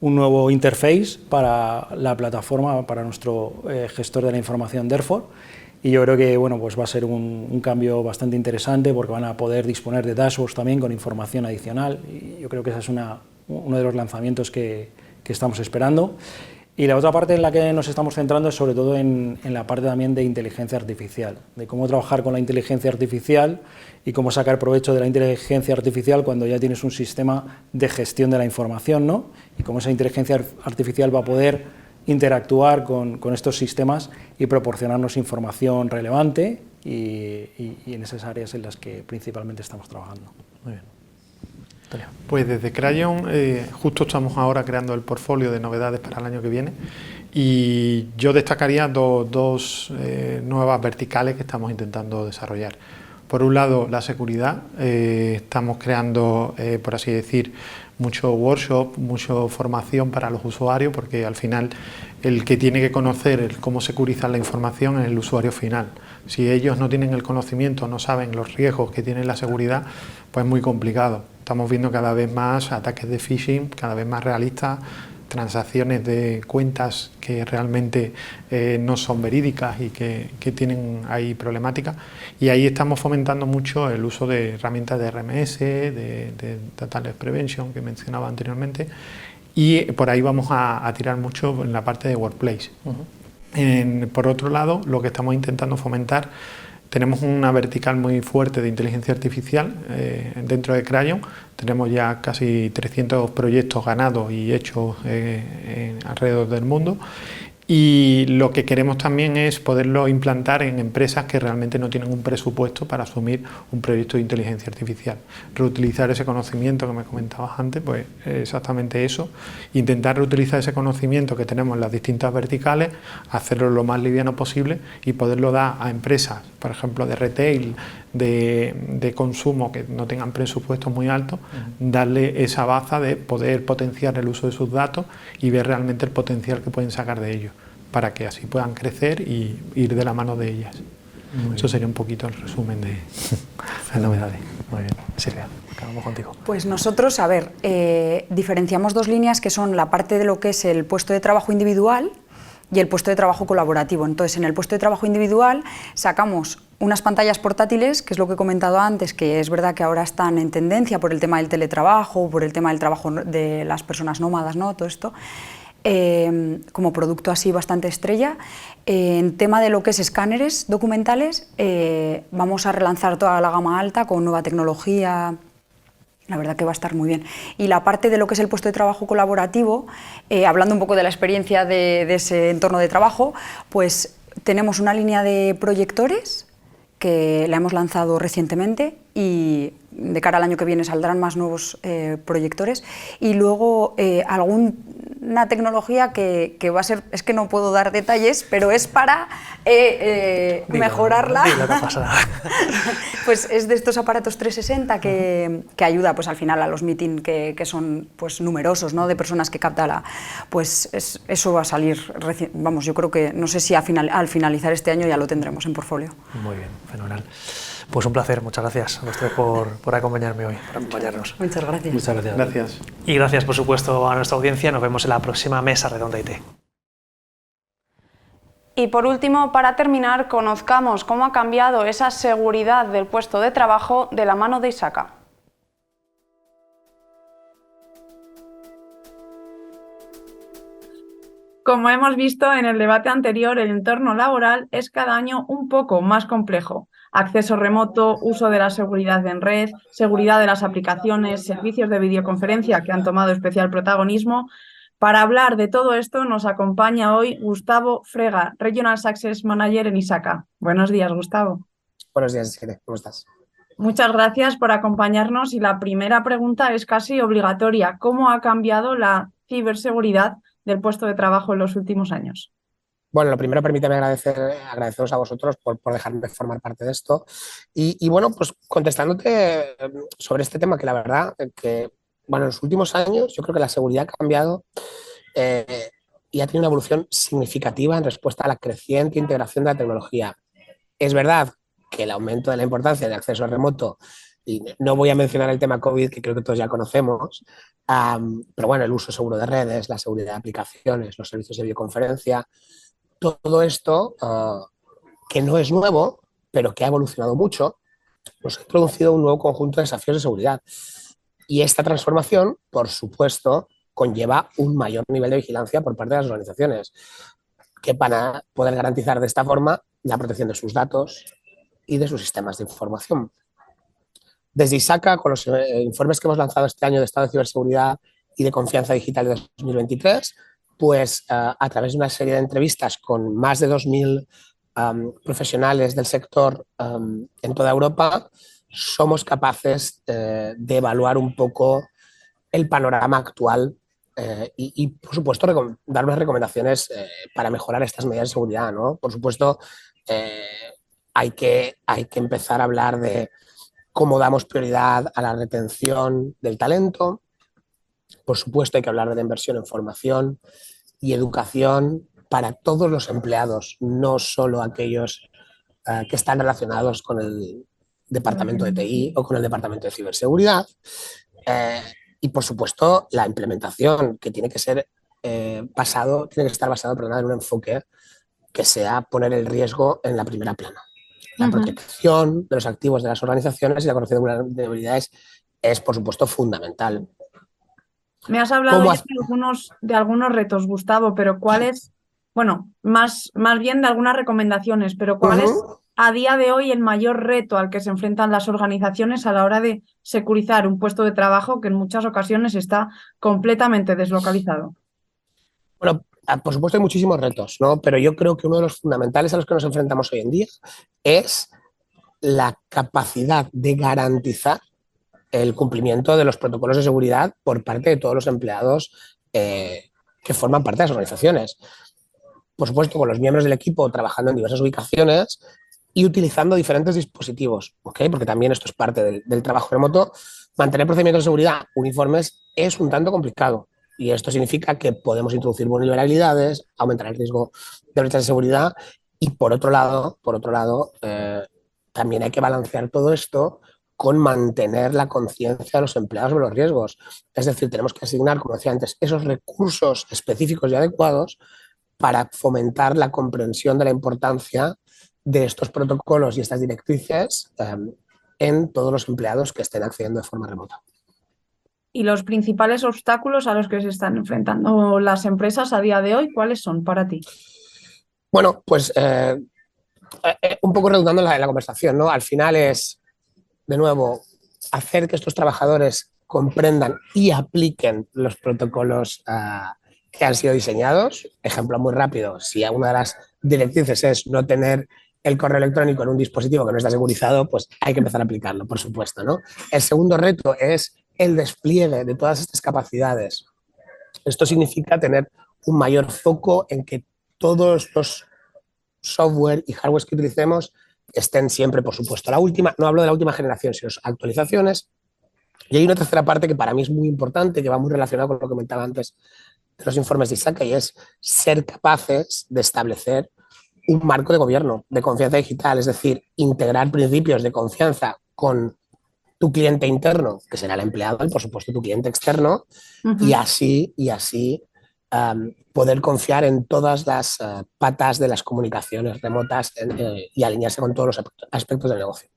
un nuevo interface para la plataforma, para nuestro gestor de la información Therefore, y yo creo que bueno, pues va a ser un cambio bastante interesante porque van a poder disponer de dashboards también con información adicional, y yo creo que ese es uno de los lanzamientos que estamos esperando. Y la otra parte en la que nos estamos centrando es sobre todo en la parte también de inteligencia artificial, de cómo trabajar con la inteligencia artificial y cómo sacar provecho de la inteligencia artificial cuando ya tienes un sistema de gestión de la información, ¿no? Y cómo esa inteligencia artificial va a poder interactuar con estos sistemas y proporcionarnos información relevante y en esas áreas en las que principalmente estamos trabajando. Muy bien. Pues desde Crayon justo estamos ahora creando el portfolio de novedades para el año que viene, y yo destacaría dos nuevas verticales que estamos intentando desarrollar. Por un lado, la seguridad. Estamos creando, por así decir, mucho workshop, mucha formación para los usuarios, porque al final el que tiene que conocer cómo securizar la información es el usuario final. Si ellos no tienen el conocimiento, no saben los riesgos que tiene la seguridad, pues es muy complicado. Estamos viendo cada vez más ataques de phishing, cada vez más realistas, transacciones de cuentas que realmente no son verídicas y que tienen ahí problemáticas, y ahí estamos fomentando mucho el uso de herramientas de RMS, de Data Loss Prevention que mencionaba anteriormente, y por ahí vamos a tirar mucho en la parte de Workplace. Por otro lado, lo que estamos intentando fomentar, tenemos una vertical muy fuerte de inteligencia artificial dentro de Crayon. Tenemos ya casi 300 proyectos ganados y hechos alrededor del mundo, y lo que queremos también es poderlo implantar en empresas que realmente no tienen un presupuesto para asumir un proyecto de inteligencia artificial. Reutilizar ese conocimiento que me comentabas antes, pues exactamente eso, intentar reutilizar ese conocimiento que tenemos en las distintas verticales, hacerlo lo más liviano posible y poderlo dar a empresas, por ejemplo de retail, de consumo, que no tengan presupuestos muy altos, darle esa baza de poder potenciar el uso de sus datos y ver realmente el potencial que pueden sacar de ellos, para que así puedan crecer y ir de la mano de ellas. Eso sería un poquito el resumen de novedades. Muy bien, Silvia, acabamos contigo. Pues nosotros, a ver, diferenciamos dos líneas que son la parte de lo que es el puesto de trabajo individual y el puesto de trabajo colaborativo. Entonces, en el puesto de trabajo individual sacamos unas pantallas portátiles, que es lo que he comentado antes, que es verdad que ahora están en tendencia por el tema del teletrabajo, por el tema del trabajo de las personas nómadas, ¿no? Todo esto, como producto así bastante estrella. En tema de lo que es escáneres documentales, vamos a relanzar toda la gama alta con nueva tecnología. La verdad que va a estar muy bien. Y la parte de lo que es el puesto de trabajo colaborativo, hablando un poco de la experiencia de ese entorno de trabajo, pues tenemos una línea de proyectores que la hemos lanzado recientemente, y de cara al año que viene saldrán más nuevos proyectores, y luego alguna tecnología que va a ser, es que no puedo dar detalles, pero es para mejorarla. Dilo, no pasa nada. Pues es de estos aparatos 360 que ayuda pues al final a los meetings que son pues numerosos, ¿no? De personas que capta pues eso va a salir, vamos, yo creo que no sé si al finalizar este año ya lo tendremos en portfolio. Muy bien, fenomenal. Pues un placer, muchas gracias a ustedes por acompañarme hoy, por acompañarnos. Muchas gracias. Muchas gracias. Gracias. Y gracias, por supuesto, a nuestra audiencia. Nos vemos en la próxima Mesa Redonda IT. Y por último, para terminar, conozcamos cómo ha cambiado esa seguridad del puesto de trabajo de la mano de Isaka. Como hemos visto en el debate anterior, el entorno laboral es cada año un poco más complejo. Acceso remoto, uso de la seguridad en red, seguridad de las aplicaciones, servicios de videoconferencia que han tomado especial protagonismo. Para hablar de todo esto nos acompaña hoy Gustavo Frega, Regional Success Manager en Isaka. Buenos días, Gustavo. Buenos días, Isquete. ¿Cómo estás? Muchas gracias por acompañarnos, y la primera pregunta es casi obligatoria. ¿Cómo ha cambiado la ciberseguridad del puesto de trabajo en los últimos años? Bueno, lo primero, permítame agradeceros a vosotros por dejarme formar parte de esto. Y bueno, pues contestándote sobre este tema, que la verdad que, bueno, en los últimos años yo creo que la seguridad ha cambiado y ha tenido una evolución significativa en respuesta a la creciente integración de la tecnología. Es verdad que el aumento de la importancia del acceso remoto y no voy a mencionar el tema COVID, que creo que todos ya conocemos, pero bueno, el uso seguro de redes, la seguridad de aplicaciones, los servicios de videoconferencia, todo esto que no es nuevo, pero que ha evolucionado mucho, nos ha introducido un nuevo conjunto de desafíos de seguridad. Y esta transformación, por supuesto, conlleva un mayor nivel de vigilancia por parte de las organizaciones, que van a poder garantizar de esta forma la protección de sus datos y de sus sistemas de información. Desde ISACA, con los informes que hemos lanzado este año de estado de ciberseguridad y de confianza digital de 2023, pues a través de una serie de entrevistas con más de 2.000 profesionales del sector en toda Europa, somos capaces de evaluar un poco el panorama actual y, por supuesto, dar unas recomendaciones para mejorar estas medidas de seguridad, ¿no? Por supuesto, hay que empezar a hablar de cómo damos prioridad a la retención del talento. Por supuesto, hay que hablar de la inversión en formación y educación para todos los empleados, no solo aquellos que están relacionados con el departamento de TI o con el departamento de ciberseguridad. Y, por supuesto, la implementación, que tiene que ser estar basado en un enfoque que sea poner el riesgo en la primera plana. La protección de los activos de las organizaciones y la corrección de vulnerabilidades es, por supuesto, fundamental. Me has hablado ya de algunos retos, Gustavo, pero ¿cuáles? Bueno, más bien de algunas recomendaciones, pero ¿cuál es a día de hoy el mayor reto al que se enfrentan las organizaciones a la hora de securizar un puesto de trabajo que en muchas ocasiones está completamente deslocalizado? Bueno, por supuesto hay muchísimos retos, ¿no? Pero yo creo que uno de los fundamentales a los que nos enfrentamos hoy en día es la capacidad de garantizar el cumplimiento de los protocolos de seguridad por parte de todos los empleados que forman parte de las organizaciones. Por supuesto, con los miembros del equipo trabajando en diversas ubicaciones y utilizando diferentes dispositivos, ¿okay? Porque también esto es parte del trabajo remoto. Mantener procedimientos de seguridad uniformes es un tanto complicado. Y esto significa que podemos introducir vulnerabilidades, aumentar el riesgo de brechas de seguridad y, por otro lado, también hay que balancear todo esto con mantener la conciencia de los empleados sobre los riesgos. Es decir, tenemos que asignar, como decía antes, esos recursos específicos y adecuados para fomentar la comprensión de la importancia de estos protocolos y estas directrices en todos los empleados que estén accediendo de forma remota. ¿Y los principales obstáculos a los que se están enfrentando las empresas a día de hoy, cuáles son para ti? Bueno, pues un poco redundando en la conversación, ¿no? Al final es, de nuevo, hacer que estos trabajadores comprendan y apliquen los protocolos que han sido diseñados. Ejemplo muy rápido, si una de las directrices es no tener el correo electrónico en un dispositivo que no está segurizado, pues hay que empezar a aplicarlo, por supuesto, ¿no? El segundo reto es el despliegue de todas estas capacidades. Esto significa tener un mayor foco en que todos los software y hardware que utilicemos estén siempre, por supuesto, la última. No hablo de la última generación, sino actualizaciones. Y hay una tercera parte que para mí es muy importante, que va muy relacionado con lo que comentaba antes de los informes de ISACA, y es ser capaces de establecer un marco de gobierno de confianza digital, es decir, integrar principios de confianza con tu cliente interno, que será el empleado, y por supuesto tu cliente externo, y así poder confiar en todas las patas de las comunicaciones remotas y alinearse con todos los aspectos del negocio.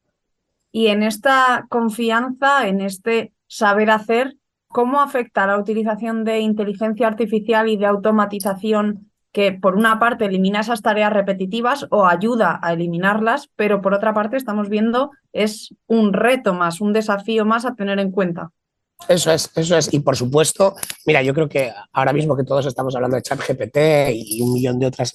Y en esta confianza, en este saber hacer, ¿cómo afecta la utilización de inteligencia artificial y de automatización que, por una parte, elimina esas tareas repetitivas o ayuda a eliminarlas, pero por otra parte estamos viendo es un reto más, un desafío más a tener en cuenta? Eso es. Y por supuesto, mira, yo creo que ahora mismo que todos estamos hablando de ChatGPT y un millón de otras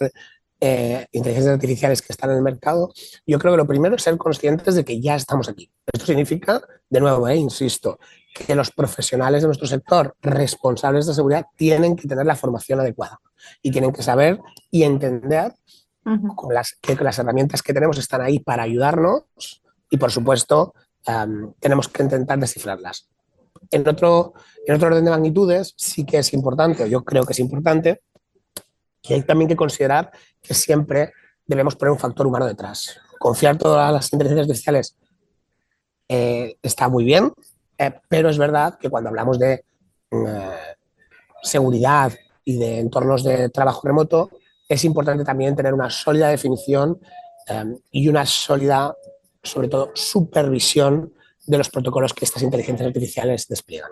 inteligencias artificiales que están en el mercado, yo creo que lo primero es ser conscientes de que ya estamos aquí. Esto significa, de nuevo, insisto, que los profesionales de nuestro sector responsables de seguridad tienen que tener la formación adecuada y tienen que saber y entender que las herramientas que tenemos están ahí para ayudarnos y, por supuesto, tenemos que intentar descifrarlas. En otro orden de magnitudes sí que es importante, yo creo que es importante, y hay también que considerar que siempre debemos poner un factor humano detrás. Confiar todas las inteligencias artificiales está muy bien, pero es verdad que cuando hablamos de seguridad y de entornos de trabajo remoto, es importante también tener una sólida definición y una sólida, sobre todo, supervisión de los protocolos que estas inteligencias artificiales despliegan.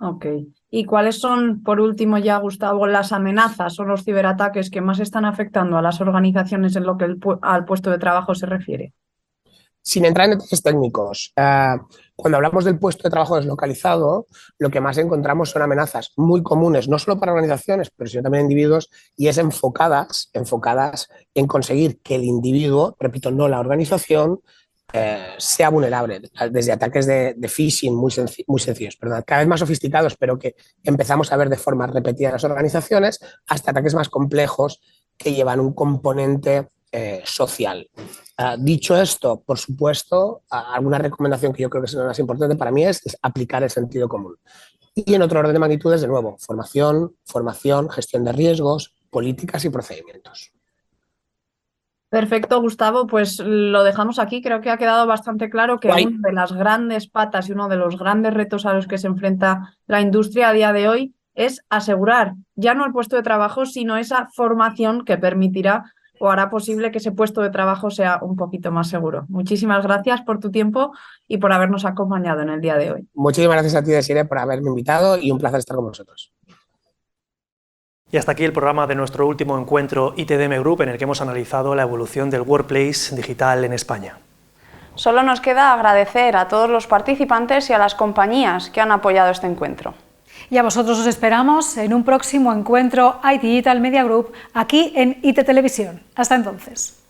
Ok. ¿Y cuáles son, por último ya, Gustavo, las amenazas o los ciberataques que más están afectando a las organizaciones en lo que al puesto de trabajo se refiere? Sin entrar en detalles técnicos, cuando hablamos del puesto de trabajo deslocalizado, lo que más encontramos son amenazas muy comunes, no solo para organizaciones, pero sino también individuos, y es enfocadas en conseguir que el individuo, repito, no la organización, sea vulnerable, desde ataques de phishing muy sencillos, cada vez más sofisticados, pero que empezamos a ver de forma repetida en las organizaciones, hasta ataques más complejos que llevan un componente social. Dicho esto, por supuesto, alguna recomendación que yo creo que es la más importante para mí es aplicar el sentido común. Y en otro orden de magnitudes, de nuevo, formación, gestión de riesgos, políticas y procedimientos. Perfecto, Gustavo, pues lo dejamos aquí. Creo que ha quedado bastante claro que una de las grandes patas y uno de los grandes retos a los que se enfrenta la industria a día de hoy es asegurar ya no el puesto de trabajo, sino esa formación que permitirá o hará posible que ese puesto de trabajo sea un poquito más seguro. Muchísimas gracias por tu tiempo y por habernos acompañado en el día de hoy. Muchísimas gracias a ti, Desiree, por haberme invitado y un placer estar con vosotros. Y hasta aquí el programa de nuestro último encuentro ITDM Group, en el que hemos analizado la evolución del workplace digital en España. Solo nos queda agradecer a todos los participantes y a las compañías que han apoyado este encuentro. Y a vosotros os esperamos en un próximo encuentro IT Digital Media Group aquí en IT Televisión. Hasta entonces.